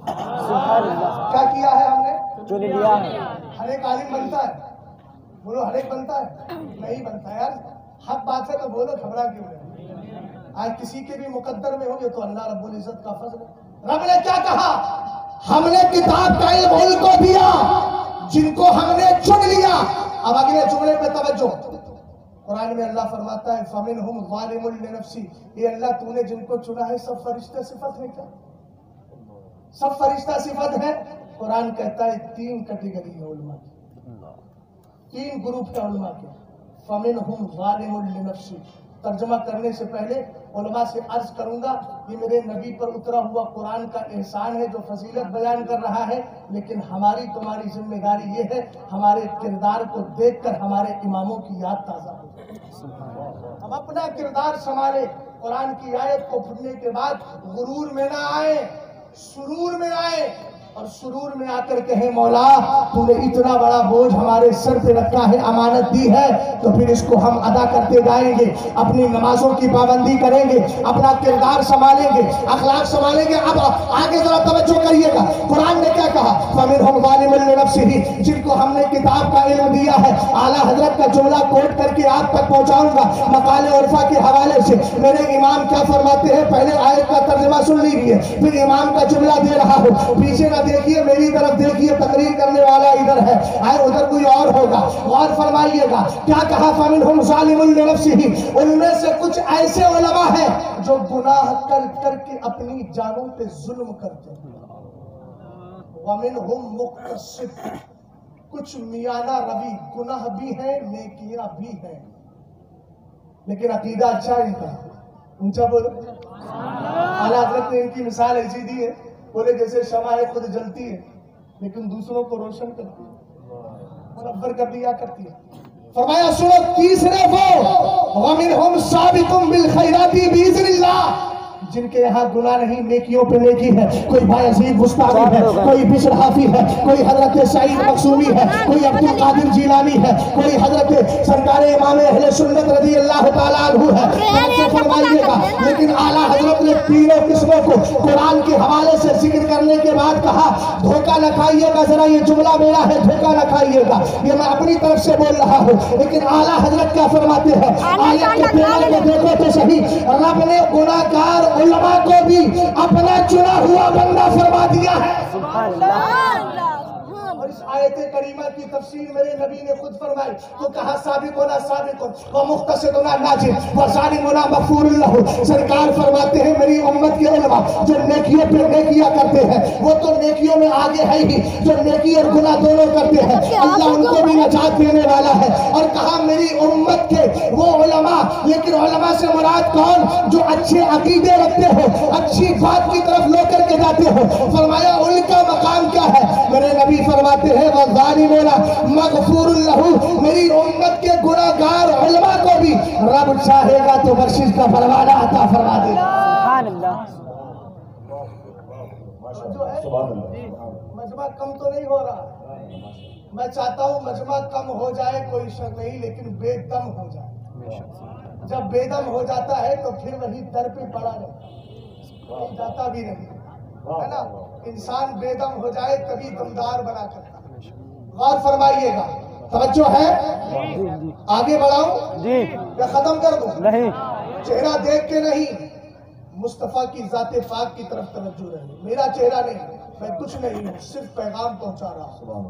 کیا کیا ہے ہم نے؟ چن لیا ہے. ہر ایک عالم بنتا ہے, بولو ہر ایک بنتا ہے؟ نہیں بنتا یار, حق بات ہے تو بولو, گھبرا کیوں ہے؟ آج کسی کے بھی مقدر میں ہو گے تو اللہ رب العزت کا فضل ہے. رب نے کیا کہا؟ ہم نے کتاب کا علم ان کو دیا جن کو ہم نے چن لیا. اب اگلے جملے پہ توجہ. قرآن میں اللہ فرماتا ہے فَمِنْهُمْ ظَالِمٌ لِنَفْسِهِ. یہ اللہ تو نے جن کو چنا ہے سب فرشتہ صفت ہے کیا؟ سب فرشتہ صفت ہے؟ قرآن کہتا ہے 3 کیٹیگری ہے علماء کی, 3 گروپ ہے علماء کے. فَمِنْهُمْ ظَالِمٌ لِنَفْسِهِ. ترجمہ کرنے سے پہلے علماء سے عرض کروں گا یہ میرے نبی پر اترا ہوا قرآن کا احسان ہے جو فضیلت بیان کر رہا ہے, لیکن ہماری تمہاری ذمہ داری یہ ہے ہمارے کردار کو دیکھ کر ہمارے اماموں کی یاد تازہ ہو جائے. ہم اپنا کردار سنبھالے, قرآن کی آیت کو پڑھنے کے بعد غرور میں نہ آئے, سرور میں آئے, اور سرور میں آ کر کہیں مولا تو نے اتنا بڑا بوجھ ہمارے سر پہ رکھا ہے, امانت دی ہے, تو پھر اس کو ہم ادا کرتے جائیں گے. اپنی نمازوں کی پابندی کریں گے, اپنا کردار سنبھالیں گے, اخلاق سنبھالیں گے. اب آگے ذرا توجہ کریے گا, قرآن نے کیا کہا؟ فَمِنْهُمْ ظَالِمٌ لِنَفْسِهِ. جن کو ہم نے کتاب کا علم دیا ہے. اعلیٰ حضرت کا جملہ کوٹ کر کے آپ تک پہنچاؤں گا مقال عرفہ کے حوالے سے. میرے امام کیا فرماتے ہیں؟ پہلے آیت کا ترجمہ سن لیجیے, پھر امام کا جملہ دے رہا ہوں. پیچھے نہ دیکھیے, میری طرف دیکھیے, تقریر کرنے والا ادھر ہے, ادھر کوئی اور ہوگا. غور فرمائیے گا کیا کہا؟ فَمِنْهُمْ ظَالِمٌ لِنَفْسِهِ. ان میں سے کچھ ایسے علماء ہیں جو گناہ کر کر کے اپنی جانوں پہ ظلم کرتے ہیں. وَمِنْهُمْ مُقْتَصِدٌ. کچھ میانہ روی, گناہ بھی ہیں نیکیاں بھی ہیں, لیکن عقیدہ اچھا ان کا. اونچا بولو. اعلیٰ حضرت نے ان کی مثال ایسی دی ہے, بولے جیسے شمع خود جلتی ہے لیکن دوسروں کو روشن کرتی ہے, منور کر دیا کرتی ہے. فرمایا سنو تیسرے وہ وَمِنْهُمْ سَابِقٌ بِالْخَيْرَاتِ بِإِذْنِ اللَّهِ. جن کے یہاں گناہ نہیں, نیکیوں پہ نیکی ہے. کوئی بایزید بستامی ہے, کوئی بشر حافی ہے, کوئی حضرت سعید مقصومی ہے, کوئی عبد القادر جیلانی ہے, کوئی حضرت سرکار امام اہل سنت رضی اللہ تعالیٰ عنہ ہے. توجہ فرمائیے گا. لیکن اعلیٰ حضرت نے تینوں قسموں کو قرآن کے حوالے سے ذکر کرنے کے بعد کہا دھوکہ نہ کھائیے گا, ذرا یہ جملہ میرا ہے, دھوکہ نہ کھائیے گا, یہ میں اپنی طرف سے بول رہا ہوں. لیکن اعلیٰ حضرت کیا فرماتے ہیں؟ آیت کے پیغام کو دیکھو تو صحیح, رب نے گناہ گار علماء کو بھی اپنا چنا ہوا بندہ فرما دیا ہے. سبحان اللہ. اور اس آیت کریمہ کی تفسیر میرے نبی نے خود فرمائی تو کہا سابقنا سابقن ومقتصدنا ناجر وظالمنا مغفور لہ. سرکار فرماتے ہیں میری امت کے علماء جو نیکیوں پہ نیکیاں کرتے ہیں وہ تو نیکیوں میں آگے ہے ہی, جو نیکی اور گناہ دونوں کرتے ہیں اللہ ان کو بھی نجات دینے والا ہے. اور کہا میری امت کے وہ علماء, لیکن علماء سے مراد کون؟ جو اچھے عقیدے رکھتے ہو, اچھی بات کی طرف لے کر کے جاتے ہو. فرمایا ان کا مقام کیا ہے؟ میرے نبی فرماتے ہیں وَالظَّالِمُونَ مَغْفُورٌ لَهُ. میری امت کے گناہگار علماء کو بھی رب چاہے گا تو بخشش کا پروانہ عطا فرما دے گا. سبحان اللہ. مجمع کم تو نہیں ہو رہا, میں چاہتا ہوں مجمع کم ہو جائے کوئی شک نہیں, لیکن بے دم ہو جائے. جب بے دم ہو جاتا ہے تو پھر وہی در پہ پڑا رہتا, جاتا بھی نہیں ہے نا. انسان بے دم ہو جائے کبھی دمدار بنا کرتا. غور فرمائیے گا, توجہ ہے, آگے بڑھاؤں جی یا ختم کر دوں؟ نہیں, چہرہ دیکھ کے نہیں, مصطفیٰ کی ذات پاک کی طرف توجہ رہے. میرا چہرہ نہیں, میں کچھ نہیں ہوں, صرف پیغام پہنچا رہا ہوں.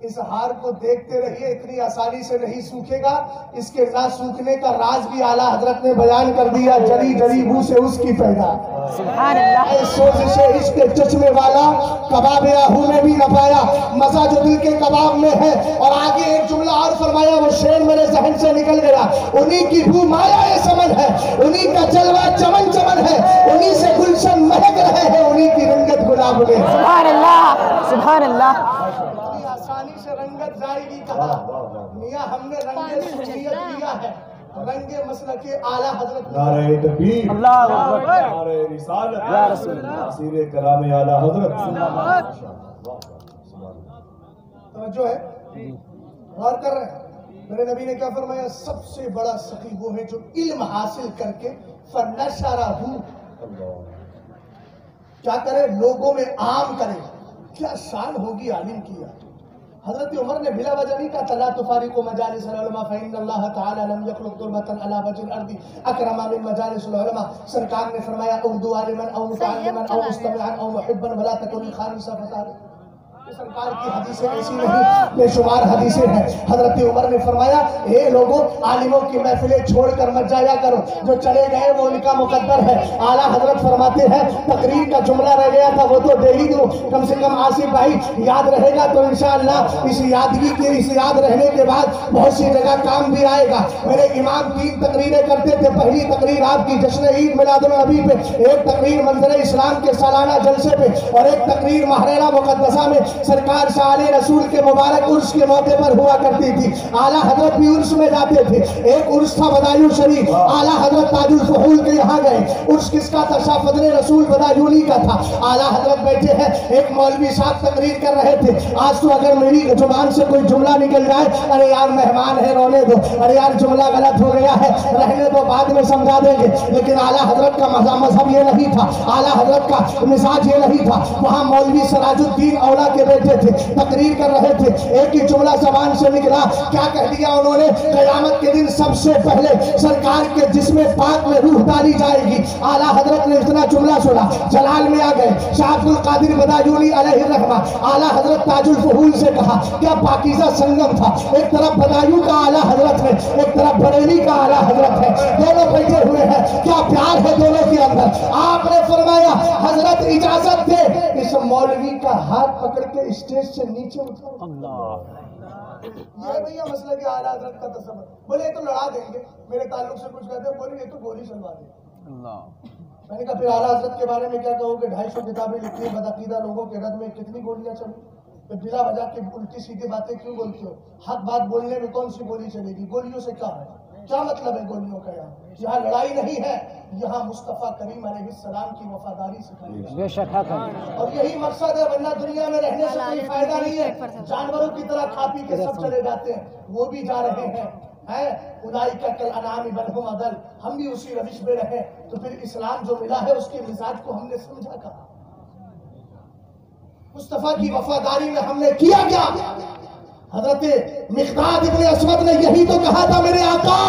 اس ہار کو دیکھتے رہیے، اتنی آسانی سے نہیں سوکھے گا۔ اس کے نہ سوکھنے کا راز بھی اعلیٰ حضرت نے بیان کر دیا، جلی جلی بو سے اس کی پیدا، سبحان اللہ، اے سوزش عشق چشمے والا، کباب آہو میں بھی نہ پایا، مزہ جو دل کے کباب میں ہے۔ اور آگے ایک جملہ اور فرمایا، وہ شعر میرے ذہن سے نکل گیا، انہی کی بو مایا سمن ہے، انہی کا جلوہ چمن چمن ہے، انہی سے گلشن مہک رہے ہیں، انہی کی رنگت گلاب میں۔ سبحان اللہ، سبحان اللہ، اتنی آسانی سے رنگت جائے گی کہا؟ میاں ہم نے رنگ سنیت لیا ہے، رنگ مسلک اعلیٰ حضرت۔ نعرہ تکبیر، اللہ اکبر، نعرہ رسالت، یا رسول اللہ، تاثیر کرام اعلیٰ حضرت۔ توجہ ہے، غور کر رہے ہیں؟ میرے نبی نے کیا فرمایا؟ سب سے بڑا سخی وہ ہے جو علم حاصل کر کے فنشرہ، کیا کرے؟ لوگوں میں عام کرے۔ کیا شان ہوگی عالم کی؟ حضرت عمر نے بلا وجہ نہیں کہا تلا تفارقوا مجالس العلماء فإن اللہ تعالی لم يخلق تربة على وجه الارض اکرم من مجالس العلماء۔ سرکار نے فرمایا اردو عالما او متعلما او مستمعا او محبا ولا تكن خالصا فساد۔ سرکار کی حدیثیں ایسی نہیں، بے شمار حدیثیں ہیں۔ حضرت عمر نے فرمایا اے لوگوں، عالموں کی محفلیں چھوڑ کر مت جایا کرو، جو چلے گئے وہ ان کا مقدر ہے۔ اعلیٰ حضرت فرماتے ہیں تقریر کا جملہ رہ گیا تھا، وہ تو دے ہی دو، کم سے کم آصف بھائی یاد رہے گا تو انشاءاللہ اس یادگی کے، اس یاد رہنے کے بعد بہت سی جگہ کام بھی آئے گا۔ میرے امام 3 تقریریں کرتے تھے، پہلی تقریر آپ کی جشن عید میلاد النبی پہ، ایک تقریر منظر اسلام کے سالانہ جلسے پہ، اور ایک تقریر محررہ مقدسہ میں سرکار شاہ رسول کے مبارک عرس کے موقع پر ہوا کرتی تھی۔ اعلیٰ حضرت بھی عرس میں جاتے تھے۔ ایک عرس تھا بدایوں شریف، اعلیٰ حضرت تاج الفحول کے یہاں گئے۔ عرس کس کا تھا؟ شاہ فضل رسول بدایونی کا تھا۔ اعلیٰ حضرت بیٹھے ہیں، ایک مولوی صاحب تقریر کر رہے تھے۔ آج تو اگر میری زبان سے کوئی جملہ نکل جائے، ارے یار مہمان ہے رونے دو، ارے یار جملہ غلط ہو گیا ہے رہنے دو، بعد میں سمجھا دیں گے، لیکن اعلیٰ حضرت کا مذہب یہ نہیں تھا، اعلیٰ حضرت کا مزاج یہ نہیں تھا۔ وہاں مولوی سراج الدین اولیٰ کے بیٹے تھے، تقریر کر رہے تھے، ایک ہی جملہ زبان سے نکلا، کیا کہہ دیا انہوں نے؟ قیامت کے دن سب سے پہلے سرکار کے جسم پاک میں روح ڈالی جائے گی۔ اعلیٰ حضرت نے اتنا جملہ سنا، جلال میں آ گئے۔ شاہ عبد القادر بدایونی علیہ الرحمہ، اعلیٰ حضرت تاج الفحول سے کہا کیا پاکیزہ سنگم تھا، ایک طرف بدایوں کا اعلیٰ حضرت ہے، ایک طرف بریلی کا اعلیٰ حضرت ہے، دونوں بیٹھے ہوئے ہیں، کیا پیار ہے دونوں کے اندر؟ آپ نے فرمایا حضرت اجازت دے اس مولوی کا ہاتھ پکڑ کے اسٹیج سے نیچے اٹھاؤ۔ یہ ہے بھئیہ مسئلہ کہ اعلیٰ حضرت کا تصور۔ بولے یہ تو لڑا دیں گے، میرے تعلق سے کچھ کہتے ہیں، بولے یہ تو گولی چلوا دیں گے۔ میں نے کہا پھر اعلیٰ حضرت کے بارے میں کیا کہو کہ 250 کتابیں لکھی بدعقیدہ لوگوں کے رد میں کتنی گولیاں چلی؟ تو بلا وجہ کی الٹی سیدھی باتیں کیوں بولتے ہو؟ حق بات بولنے میں کون سی گولی چلے گی؟ گولیوں سے کیا ہے؟ کیا مطلب ہے گولیوں کا؟ یہاں لڑائی نہیں ہے، یہاں مصطفیٰ کریم علیہ السلام کی وفاداری سکھائی ہے۔ بے شک حق ہے، اور یہی مقصد ہے، ورنہ دنیا میں رہنے سے کوئی فائدہ نہیں ہے۔ جانوروں کی طرح کھا پی کے سب چلے جاتے ہیں، وہ بھی جا رہے ہیں۔ اولئک کالانعام بل ھم اضل، ہم بھی اسی روش میں رہے تو پھر اسلام جو ملا ہے اس کے مزاج کو ہم نے سمجھا کہا؟ مصطفیٰ کی وفاداری میں ہم نے کیا کیا؟ حضرت مقداد ابن اسود نے یہی تو کہا تھا میرے آقا،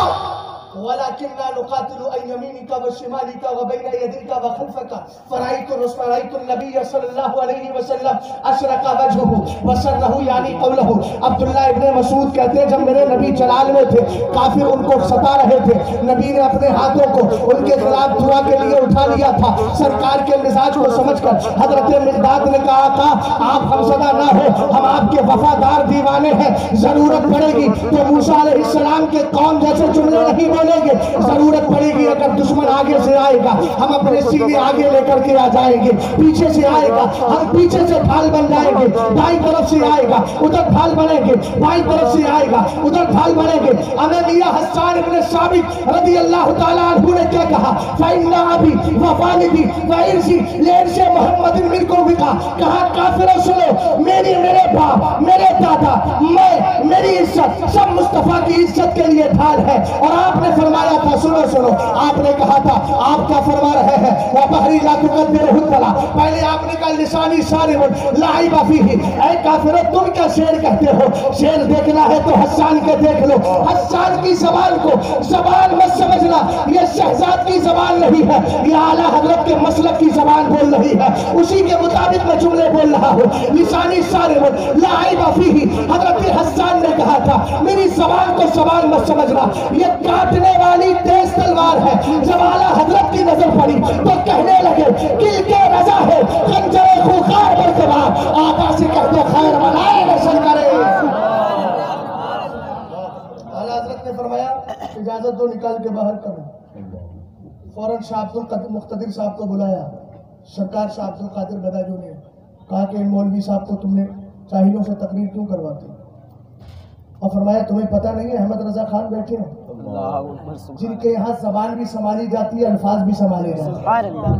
وَلَكِنَّا نُقَاتِلُ أَنْ يَمِينِكَ وَشِمَالِكَ وَبَيْنَ يَدَيْكَ وَخَلْفَكَ فَرَأَيْتُ النَّبِيَّ صلی اللہ علیہ وسلم أَشْرَقَ وَجْهُهُ وَسَرَّهُ یعنی قَوْلَهُ۔ عبداللہ ابن مسعود کہتے ہیں جب میرے نبی جلال میں تھے، کافر ان کو ستا رہے تھے، نبی نے اپنے ہاتھوں کو ان کے خلاف دعا کے لیے اٹھا لیا تھا۔ سرکار کے مزاج کو سمجھ کر حضرت مقداد نے کہا تھا آپ غمزدہ نہ ہو، ہم آپ کے وفادار دیوانے ہیں، ضرورت پڑے گی تو موسیٰ علیہ السلام کے قوم جیسے جملے نہیں بولیں گے، ضرورت پڑے گی اگر دشمن آگے سے آئے گا ہم اپنے سینے آگے لے کر کے آ جائیں گے، پیچھے سے آئے گا ہم پیچھے سے ڈھال بن جائیں گے، دائیں طرف سے آئے گا ادھر ڈھال بنیں گے، بائیں طرف سے آئے گا ادھر ڈھال بنیں گے۔ انانیہ حسان ابن ثابت رضی اللہ تعالیٰ عنہ نے کیا کہا؟ فَإِنَّ أَبِي وَوَالِدِي وَإِرْثِي لِإِرْثِ مُحَمَّدٍ مِنْكُمْ بِكَ، کہا کافروں سنو، میرے باپ میرے دادا میں میری عزت سب مصطفیٰ کی عزت کے لیے ڈھال ہے۔ اور آپ نے نے فرمایا تھا، سنو سنو، آپ نے کہا تھا، آپ کیا فرما رہے ہیں؟ وَبَحْرِ لَا تُقَدِّرُهُ الطَّلَعُ، پہلے آپ نے کہا لسانی سارم لَعِبَ فِيهِ، اے کافروں تم کیا شعر کہتے ہو؟ شعر دیکھنا ہے تو حسان کے دیکھ لو، حسان کی زبان کو زبان مت سمجھنا، یہ شہزاد کی زبان نہیں ہے، یہ اعلیٰ حضرت کے مسلک کی زبان بول رہی ہے، اسی کے مطابق میں جملے بول رہا ہوں۔ لسانی سارم لَعِبَ فِيهِ، حضرت حسان نے کہا تھا میری زبان کو زبان مت سمجھنا، یہ کاٹنے والی تیز تلوار ہے۔ جب اعلیٰ حضرت کی نظر پڑی تو کہنے لگے کل کے رضا ہے خنجر خوخار برتبار، آقا سے کہہ دو خیر ملائے نشر کرے۔ اعلیٰ حضرت نے فرمایا اجازت دو نکال کے باہر کرو۔ فوراً شاہ عبد القادر مقتدر صاحب کو بلایا، سرکار شاہ عبد القادر بداجو نے کہا کہ مولوی صاحب کو تم نے چاہیوں سے تقریر کیوں کرواتے؟ اور فرمایا تمہیں پتہ نہیں ہے احمد رضا خان بیٹھے ہیں جن کے یہاں زبان بھی سنبھالی جاتی ہے، الفاظ بھی سنبھالے جاتے ہیں۔ سبحان اللہ۔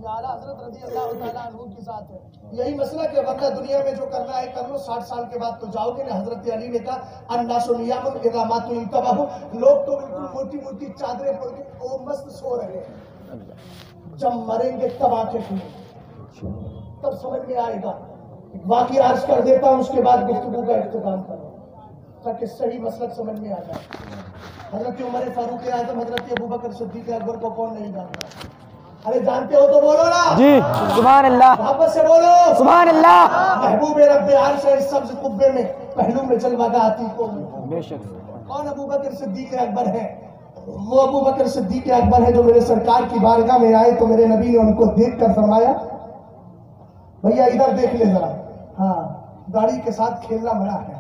یہ اعلیٰ حضرت رضی اللہ تعالیٰ عنہ کی ذات ہے۔ یہی مسئلہ کہ ورنہ دنیا میں جو کرنا ہے کر لو، 60 سال کے بعد تو جاؤ گے نا۔ حضرت علی نے کہا الناس نیام اذا ماتوا انتبہوا، لوگ تو بالکل موٹی موٹی چادریں پڑھ کے وہ مست سو رہے ہیں، جب مریں گے تب آنکھیں کھلیں تب سمجھ میں آئے گا۔ واقعی عرض کر دیتا ہوں، اس کے بعد گفتگو کا اختتام کروں تاکہ صحیح مسلک سمجھ میں آ جائے۔ حضرت عمر فاروق اعظم، حضرت ابوبکر صدیق اکبر کو کون نہیں جانتا؟ ارے جانتے ہو تو بولو نا جی سبحان اللہ، محبت سے بولو سبحان اللہ۔ محبوب رب عرش ہے، اس سبز قبے میں پہلو میں جلوہ گاہ عتیقوں میں بے شک کون ابوبکر صدیق اکبر ہے؟ وہ ابوبکر صدیق اکبر ہے جو میرے سرکار کی بارگاہ میں آئے تو میرے نبی نے ان کو دیکھ کر فرمایا بھیا ادھر دیکھ لے ذرا، ہاں داڑھی کے ساتھ کھیلنا بڑا ہے،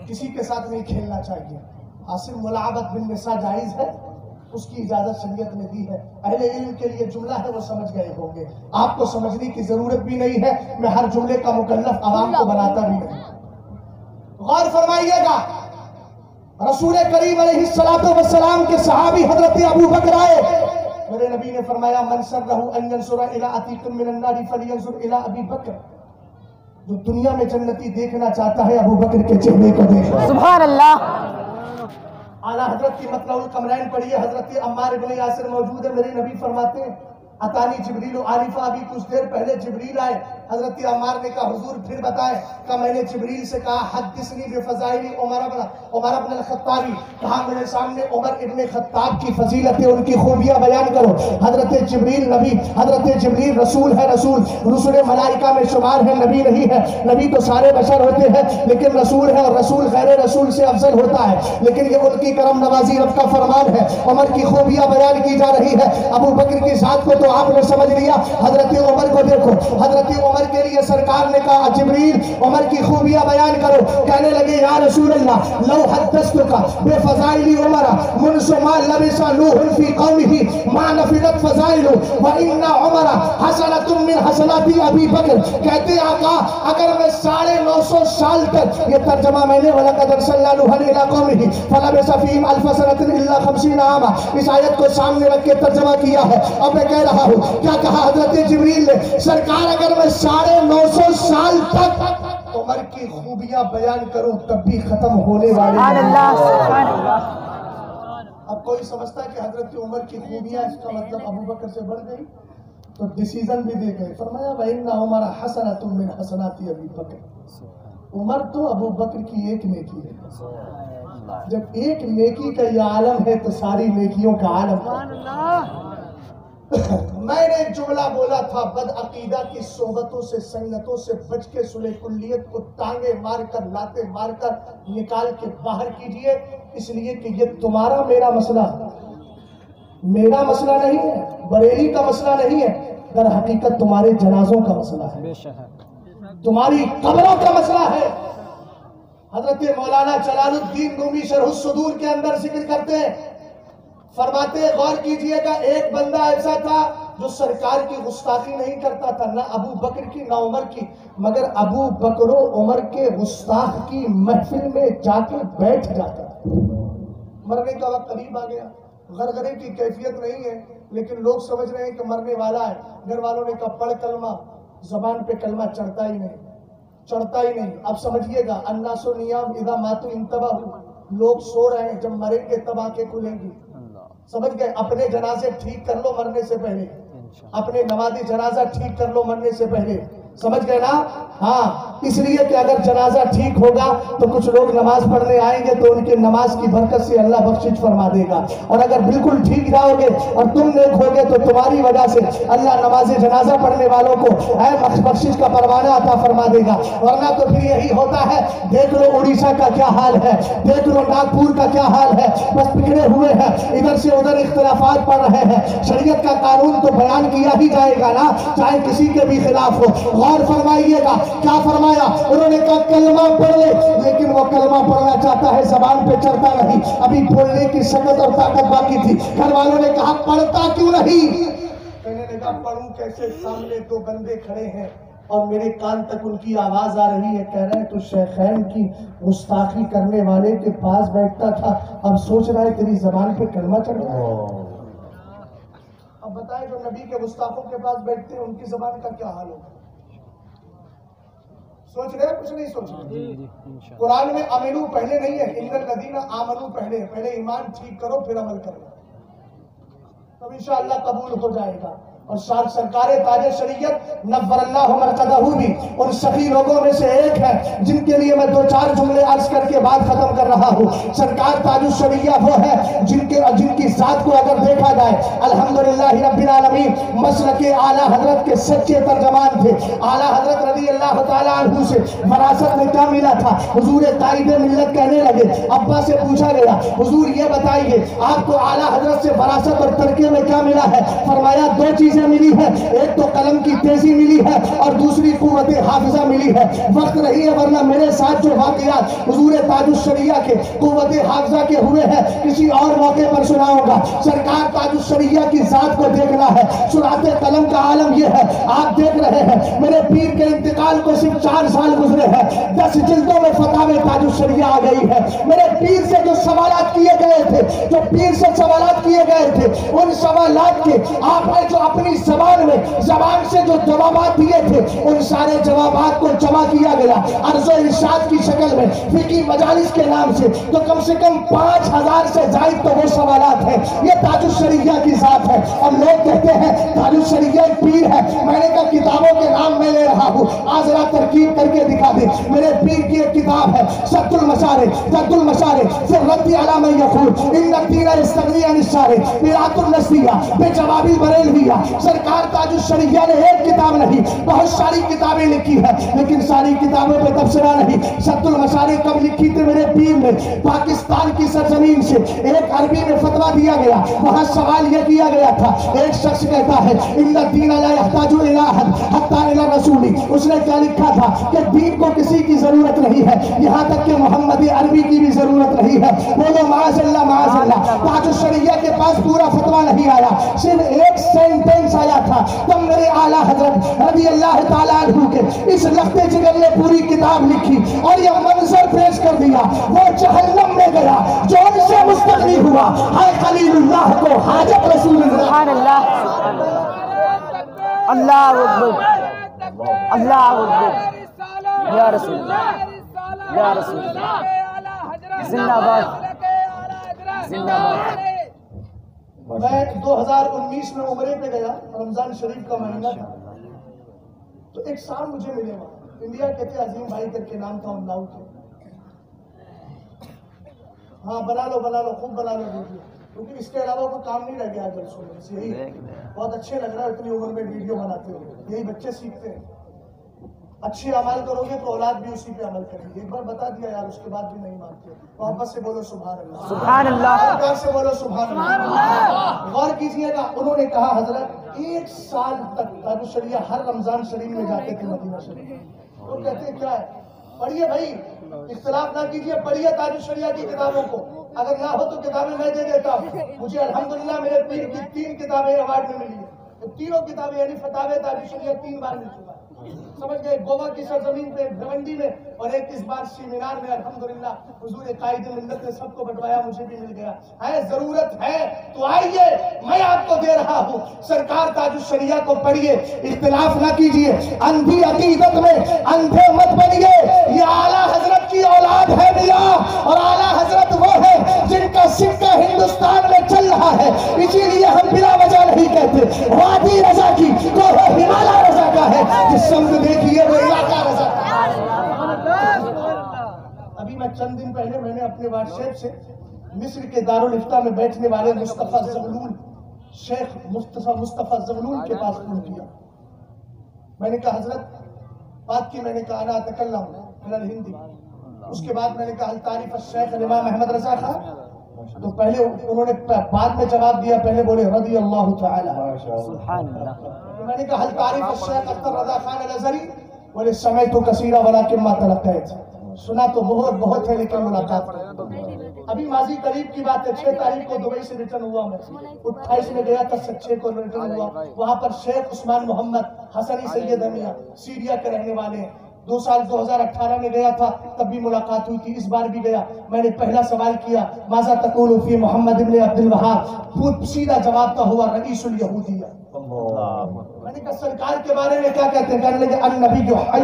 کسی کے ساتھ نہیں کھیلنا چاہیے۔ عاصم ملاعبت بالنساء جائز ہے، اس کی اجازت شریعت نے دی ہے۔ اہل علم کے لیے جملہ ہے، وہ سمجھ گئے ہوں گے، آپ کو سمجھنے کی ضرورت بھی نہیں ہے، میں ہر جملے کا مکلف عوام کو بناتا بھی نہیں۔ غور فرمائیے گا، رسول کریم علیہ السلام کے صحابی حضرت ابوبکر آئے، میرے نبی نے فرمایا من سرہ ان ینظر الی عتیق من النار فلینظر الی ابی بکر، جو دنیا میں جنتی دیکھنا چاہتا ہے ابوبکر کے چہرے کو دیکھے۔ سبحان اللہ۔ اعلیٰ حضرت کی مطلع القمرین پڑھیے، حضرت عمار بن یاسر موجود ہے، میرے نبی فرماتے ہیں اتانی جبریل و عارفہ، ابھی کچھ دیر پہلے جبریل آئے، حضرت عمار نے کہا حضور پھر بتائیں، کہا میں نے جبریل سے کہا حدثنی بفضائل عمر بن الخطابی، کہا میرے سامنے عمر ابن خطاب کی فضیلتیں، ان کی خوبیاں بیان کرو۔ حضرت جبریل نبی، حضرت جبریل رسول ہے، رسول ملائکہ میں شمار ہے، نبی نہیں ہے، نبی تو سارے بشر ہوتے ہیں لیکن رسول ہے، اور رسول غیر رسول سے افضل ہوتا ہے، لیکن یہ ان کی کرم نوازی رب کا فرمان ہے۔ عمر کی خوبیاں بیان کی جا رہی ہے، ابو بکر کی ذات کو تو آپ نے سمجھ لیا، حضرت عمر کو دیکھو، حضرت عمر کے لیے سرکار نے کہا جبریل عمر کی خوبیاں بیان کرو، کہنے لگے یا رسول اللہ لو حدثتک بفضائل عمر منذ ما لبث نوح فی قومہ ما نفدت فضائل وان عمر حسنۃ من حسنات ابی بکر، کہتے ہیں آقا اگر میں 950 سال تک، یہ ترجمہ میں نے وَلَقَدْ أَرْسَلْنَا نُوحًا إِلَىٰ قَوْمِهِ فَلَبِثَ فِيهِمْ أَلْفَ سَنَةٍ إِلَّا 50 عاما، اس آیت کو سامنے رکھ کے ترجمہ کیا ہے۔ اب میں کہہ رہا ہوں کیا کہا حضرت جبریل نے، سرکار اگر میں 950 سال تک عمر کی خوبیاں بیان کروں تب بھی ختم ہونے والی سبحان اللہ، سبحان اللہ۔ اب کوئی سمجھتا ہے کہ حضرت عمر کی خوبیاں اس کا مطلب ابوبکر سے بڑھ گئی، تو ڈیسیزن بھی دے گئے، فرمایا وَإِنَّ عُمَرَ حَسَنَةٌ مِّنْ حَسَنَاتِ أَبِي بَكْرٍ، عمر تو ابو بکر کی ایک نیکی ہے، جب ایک نیکی کا یہ عالم ہے تو ساری نیکیوں کا عالم ہے۔ میں نے ایک جملہ بولا تھا، بد عقیدہ کی صحبتوں سے سنگتوں سے بچ کے صلح کلیت کو ٹانگے مار کر لاتے مار کر نکال کے باہر کیجئے، اس لیے کہ یہ تمہارا میرا مسئلہ نہیں ہے، بریلی کا مسئلہ نہیں ہے، در حقیقت تمہارے جنازوں کا مسئلہ ہے، تمہاری قبروں کا مسئلہ ہے۔ حضرت مولانا جلال الدین رومی شرح الصدور کے اندر ذکر کرتے ہیں، فرماتے ہیں غور کیجئے گا، ایک بندہ ایسا تھا جو سرکار کی گستاخی نہیں کرتا تھا، نہ ابو بکر کی نہ عمر کی، مگر ابو بکر و عمر کے گستاخ کی محفل میں جا کے بیٹھ جاتا تھا۔ مرنے کا وقت قریب آ گیا، غرغرے کی کیفیت نہیں ہے لیکن لوگ سمجھ رہے ہیں کہ مرنے والا ہے، گھر والوں نے کہا پڑھ کلمہ، زبان پہ کلمہ چڑھتا ہی نہیں۔ اب سمجھئے گا الناس نیام اذا ماتوا انتبہوا، لوگ سو رہے ہیں، جب مریں گے تب آنکھیں کھلیں گی. سمجھ گئے؟ اپنے جنازے ٹھیک کر لو مرنے سے پہلے، اپنے نمازی جنازہ ٹھیک کر لو مرنے سے پہلے. سمجھ گئے نا؟ ہاں، اس لیے کہ اگر جنازہ ٹھیک ہوگا تو کچھ لوگ نماز پڑھنے آئیں گے تو ان کے نماز کی برکت سے اللہ بخشش فرما دے گا. اور اگر بالکل ٹھیک جاؤ گے اور تم نیک ہوگے تو تمہاری وجہ سے اللہ نماز جنازہ پڑھنے والوں کو بخشش کا پروانہ عطا فرما دے گا. ورنہ تو پھر یہی ہوتا ہے. دیکھ لو اڑیسہ کا کیا حال ہے، دیکھ لو ناگپور کا کیا حال ہے، بس بگڑے ہوئے ہیں، ادھر سے ادھر اختلافات پڑ رہے ہیں. شریعت کا قانون تو بیان کیا ہی جائے گا نا، چاہے کسی کے بھی خلاف ہو. غور فرمائیے گا کیا فرمایا انہوں نے کہا کلمہ پڑھ لے، لیکن وہ کلمہ پڑھنا چاہتا ہے زبان پہ چڑھتا نہیں، ابھی بولنے کی شکت اور طاقت باقی تھی. گھر والوں نے کہا پڑھتا کیوں نہیں؟ کہنے لگا پڑھوں کیسے، سامنے دو بندے کھڑے ہیں اور میرے کان تک ان کی آواز آ رہی ہے. کہہ رہے ہیں تو شیخین کی گستاخی کرنے والے کے پاس بیٹھتا تھا، اب سوچ رہا ہے تیری زبان پہ کلمہ چڑھ گیا. اب بتائیں جو نبی کے گستاخوں کے پاس بیٹھتے ہیں ان کی زبان کا کیا حال ہوگا؟ سوچ رہے ہیں؟ کچھ نہیں سوچ رہے. قرآن میں امنو پہلے نہیں ہے، ان الذین آمنو پہلے ہے. پہلے ایمان ٹھیک کرو پھر عمل کرو، تب انشاءاللہ قبول ہو جائے گا. اور سرکار تاج شریعت نور اللہ مرقدہ بھی ان سخی لوگوں میں سے ایک ہے جن کے لیے میں دو چار جملے عرض کر کے بعد ختم کر رہا ہوں. سرکار تاج الشریعہ وہ ہے جن کی ذات کو اگر دیکھا جائے الحمدللہ رب العالمین مسلک اعلیٰ حضرت کے سچے ترجمان تھے. اعلیٰ حضرت رضی اللہ تعالیٰ عنہ سے وراثت میں کیا ملا تھا؟ حضور قائد ملت کہنے لگے. ابا سے پوچھا گیا حضور یہ بتائیے آپ کو اعلیٰ حضرت سے وراثت اور ترکے میں کیا ملا ہے؟ فرمایا دو چیزیں ملی ہے، ایک تو قلم کی تیزی ملی ہے اور دوسری قوت حافظہ ملی ہے. وقت نہیں ہے ورنہ میرے ساتھ جو واقعات حضور تاج الشریعہ کے قوت حافظہ کے ہوئے ہیں کسی اور موقع پر سناؤں گا. سرکار تاج الشریعہ کی ذات کو دیکھنا ہے. سراتے قلم کا عالم یہ ہے، آپ دیکھ رہے ہیں میرے پیر کے انتقال کو صرف 4 سال گزرے ہیں، 10 جلدوں میں فتاوی تاج الشریعہ آ گئی ہے. میرے پیر سے جو سوالات کیے گئے تھے، جو پیر سے سوالات کیے گئے تھے، ان سوالات کے آپ نے جو اپنی زبان سے جو جوابات دیے تھے ان سارے جوابات کو جمع کیا گیا عرض و ارشاد کی شکل میں فقہی مجالس کے نام سے. تو کم سے کم 5000 سے زائد تو وہ سوالات ہیں. یہ تاج الشریعہ کی ذات ہے. اور لوگ کہتے ہیں تاج الشریعہ ایک پیر ہے. میں نے کہا کتابوں کے نام میں لے رہا ہوں، آج ذرا ترکیب کر کے دکھا دے. میرے پیر کی ایک کتاب ہے سد المشارق فی الرد علی من یقول ان الدین یستغنی عن الشارع میراث النسیہ بجواب البریلویہ. سرکار تاج الشریعہ نے ایک کتاب نہیں بہت ساری کتابیں لکھی ہے، لیکن ساری کتابوں پہ تبصرہ نہیں. سد المشارق کب لکھی تھی میرے پیر نے؟ پاکستان کی سرزمین سے ایک عربی میں فتویٰ دیا گیا. وہاں سوال یہ کیا گیا تھا، ایک شخص کہتا ہے ان الدین لا یحتاج الی احد حتی الی رسول. اس نے کیا لکھا تھا کہ دین کو کسی کی ضرورت نہیں ہے یہاں تک کہ محمد عربی کی بھی ضرورت نہیں ہے. بولو معاذ اللہ معاذ اللہ. تاج الشریعہ کے پاس پورا فتویٰ نہیں آیا، صرف ایک سینٹنس آیا تھا. تب میرے اعلیٰ حضرت رضی اللہ تعالیٰ عنہ کے اس لختے جگر نے پوری کتاب لکھی اور یہ منظر پیش کر دیا. وہ جہنم میں گیا جو ان سے مستغنی ہوا. ہائے خلیل اللہ کو حاجت رسول اللہ. سبحان اللہ، اللہ اکبر، اللہ اکبر، یا رسول اللہ، یا رسول اللہ، زندہ باد، زندہ باد. میں 2019 میں عمرے پہ گیا، رمضان شریف کا مہینہ تھا. تو ایک صاحب مجھے ملے وہاں، انڈیا کے تھے، عظیم بھائی کر کے نام تھا املاؤ کے. ہاں بنا لو خوب بنا لو ویڈیو، کیونکہ اس کے علاوہ کوئی کام نہیں رہ گیا جلسوں میں. بس یہی بہت اچھے لگ رہا ہے اتنی عمر میں ویڈیو بناتے ہو، یہی بچے سیکھتے ہیں. اچھے عمل کرو گے تو اولاد بھی اسی پہ عمل کرے گی. ایک بار بتا دیا یار، اس کے بعد بھی نہیں مانتے. محبت سے بولو سبحان اللہ، سبحان اللہ، پیار سے بولو سبحان اللہ. غور کیجئے گا، انہوں نے کہا حضرت 1 سال تک تاج الشریعہ ہر رمضان شریف میں جاتے تھے مدینہ شریف. وہ کہتے کیا ہے، پڑھیے بھائی، اختلاف نہ کیجئے، پڑھیے تاج الشریعہ کی کتابوں کو. اگر نہ ہو تو کتابیں میں دے دیتا ہوں. مجھے الحمدللہ میرے پیر کی 3 کتابیں ایوارڈ میں ملی ہیں. تینوں کتابیں یعنی فتاوی تاج الشریعہ 3 بار مل چکا ہے. سمجھ گئے؟ گوا کی سرزمین پہ بھونڈی میں، اور ایک اس بار سیمینار میں الحمدللہ حضور قائد ملت نے سب کو بٹوایا، مجھے بھی مل گیا. ہے ضرورت ہے تو آئیے، میں آپ کو دے رہا ہوں. سرکار تاج الشریعہ کو پڑھیے، اختلاف نہ کیجیے، اندھی عقیدت میں اندھے مت بنیے. یہ اعلیٰ حضرت کی اولاد ہے میاں، اور اعلیٰ حضرت وہ کا سکہ ہندوستان میں چل رہا ہے، اسی لیے ہم بلا وجہ نہیں کہتے وادی رضا کی تو وہ ہمالیہ رضا کا ہے، جس سمت دیکھیے وہ علاقہ رضا کا ہے۔ ابھی میں چند دن پہلے میں نے اپنے واٹس ایپ سے مصر کے دارالفتہ میں بیٹھنے والے مصطفیٰ زغلول، شیخ مصطفیٰ زغلول کے پاس فون کیا۔ میں نے کہا حضرت بات کی، میں نے کہا انا اتکلم من الہندی، اس کے بعد میں نے کہا تعریف الشیخ الامام احمد رضا خان، تو پہلے انہوں نے بعد میں جواب دیا، پہلے بولے رضی اللہ تعالی، سبحان اللہ۔ میں نے کہا حل تعریف الشیخ اختر رضا خان الازہری، بولے سمعت کثیرا ولکن ما تلقیت، سنا تو بہت ہے لیکن ملاقات نہیں۔ ابھی ماضی قریب کی بات ہے، 6 تاریخ کو دبئی سے ریٹرن ہوا، میں 28 میں گیا تھا، 6 کو ریٹرن ہوا۔ وہاں پر شیخ عثمان محمد حسنی سید امیہ سیریا کے رہنے والے ہیں، 2 سال 2018 میں گیا تھا، تب بھی ملاقات ہوئی تھی، اس بار بھی گیا۔ میں نے پہلا سوال کیا ماذا تقول فی محمد ابن عبد الوہاب، سیدھا جواب کا ہوا رئیس الیہودیہ۔ میں نے کہا سرکار کے بارے میں کیا کہتے ہیں؟ کہنے لگے النبی حی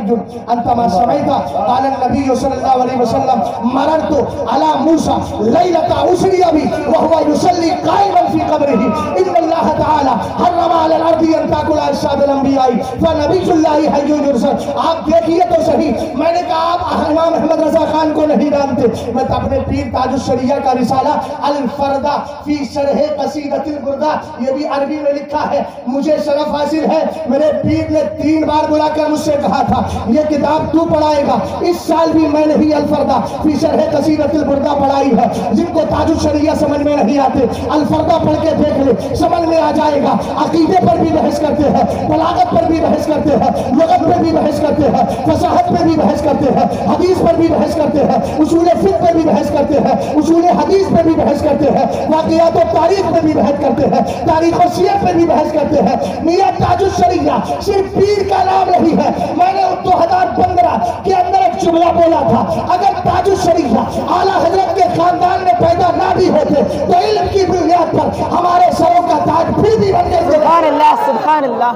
انت ما سمعت قال النبی صلی اللہ علیہ وسلم مررت علی موسیٰ لیلۃ اسری بی وهو یصلی قائما فی قبرہ ان اللہ تعالی حرم علی الارض ان تاکل اجساد الانبیاء فنبی اللہ حی یرسل۔ آپ دیکھیے تو صحیح، میں نے کہا آپ امام احمد رضا خان کو نہیں جانتے، میں اپنے پیر تاج الشریعہ کا رسالہ الفردہ فی شرح قصیدۃ البردہ، یہ بھی عربی میں لکھا ہے، مجھے شرف حاصل ہے، میرے پیر نے 3 بار بلا کر مجھ سے کہا تھا یہ کتاب تو پڑھائے گا۔ اس سال بھی میں نے ہی الفردہ فی شرح قصیدۃ البردہ پڑھائی ہے۔ جن کو تاج الشریعہ سمجھ میں نہیں آتے الفردہ پڑھ کے دیکھ لے، سمجھ میں آ جائے گا۔ عقیدے پر بھی بحث کرتے ہیں، بلاغت پر بھی بحث کرتے ہیں، لغت پر بھی بحث کرتے ہیں، فصاحت پر بھی بحث کرتے ہیں، حدیث پر بھی بحث کرتے ہیں، اصول فقہ پر بھی بحث کرتے ہیں، اصول حدیث پر بھی بحث کرتے ہیں، واقعات و تاریخ پر بھی بحث کرتے ہیں، تاریخ و سیرت پر بھی بحث کرتے ہیں۔ میاں تاج الشریعہ صرف پیر کا نام نہیں ہے، میں نے 2015 کے اندر ایک جملہ بولا تھا، اگر تاج الشریعہ اعلیٰ حضرت کے خاندان میں پیدا نہ بھی ہوتے تو علم کی بنیاد پر ہمارے سروں کا تاج پھر بھی بن گئے۔ سبحان اللہ سبحان اللہ۔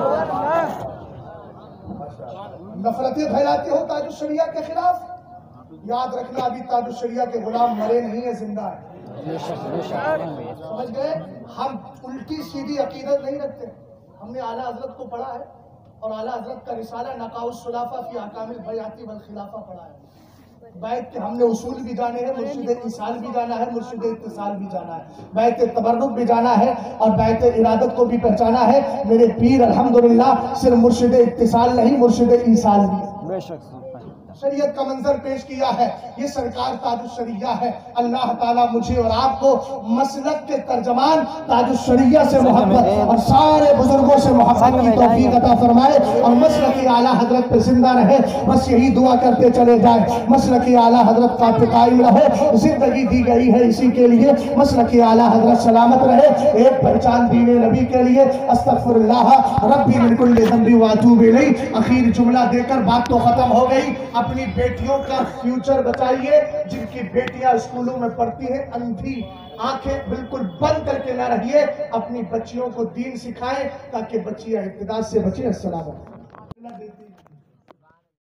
نفرتیں پھیلاتے ہو تاج الشریعہ کے خلاف، یاد رکھنا ابھی تاج الشریعہ کے غلام مرے نہیں ہیں، زندہ ہیں۔ سمجھ گئے؟ ہم الٹی سیدھی عقیدت نہیں رکھتے، ہم نے اعلیٰ حضرت کو پڑھا ہے اور اعلیٰ حضرت کا رسالہ نقاء الصلافہ فی احکام البیعۃ والخلافہ پڑھا ہے۔ بیعت کے ہم نے اصول بھی جانے ہیں، مرشد اتصال بھی جانا ہے، مرشد اتصال بھی جانا ہے، بیعت تبرک بھی جانا ہے اور بیعت ارادت کو بھی پہچانا ہے۔ میرے پیر الحمدللہ صرف مرشد اتصال نہیں، مرشد ایصال بھی ہے۔ بے شک شریعت کا منظر پیش کیا ہے، یہ سرکار تاج الشریعہ ہے۔ اللہ تعالیٰ مجھے اور آپ کو مسلک کے ترجمان تاج الشریعہ سے محبت اور سارے بزرگوں سے محبت کی توفیق عطا فرمائے اور مسلک اعلیٰ حضرت پہ زندہ رہے۔ بس یہی دعا کرتے چلے جائیں، مسلک اعلیٰ حضرت کا پہ قائم رہو، زندگی دی گئی ہے اسی کے لیے، مسلک اعلیٰ حضرت سلامت رہے۔ ایک پہچان دین نبی کے لیے، استغفر اللہ ربی من کل ذنب واتوب الیہ۔ آخر جملہ دے کر بات تو ختم ہو گئی۔ اپنی بیٹیوں کا فیوچر بچائیے، جن کی بیٹیاں اسکولوں میں پڑھتی ہیں، اندھی آنکھیں بالکل بند کر کے نہ رہیے، اپنی بچیوں کو دین سکھائیں تاکہ بچیاں ابتدا سے بچیں۔ السلام علیکم۔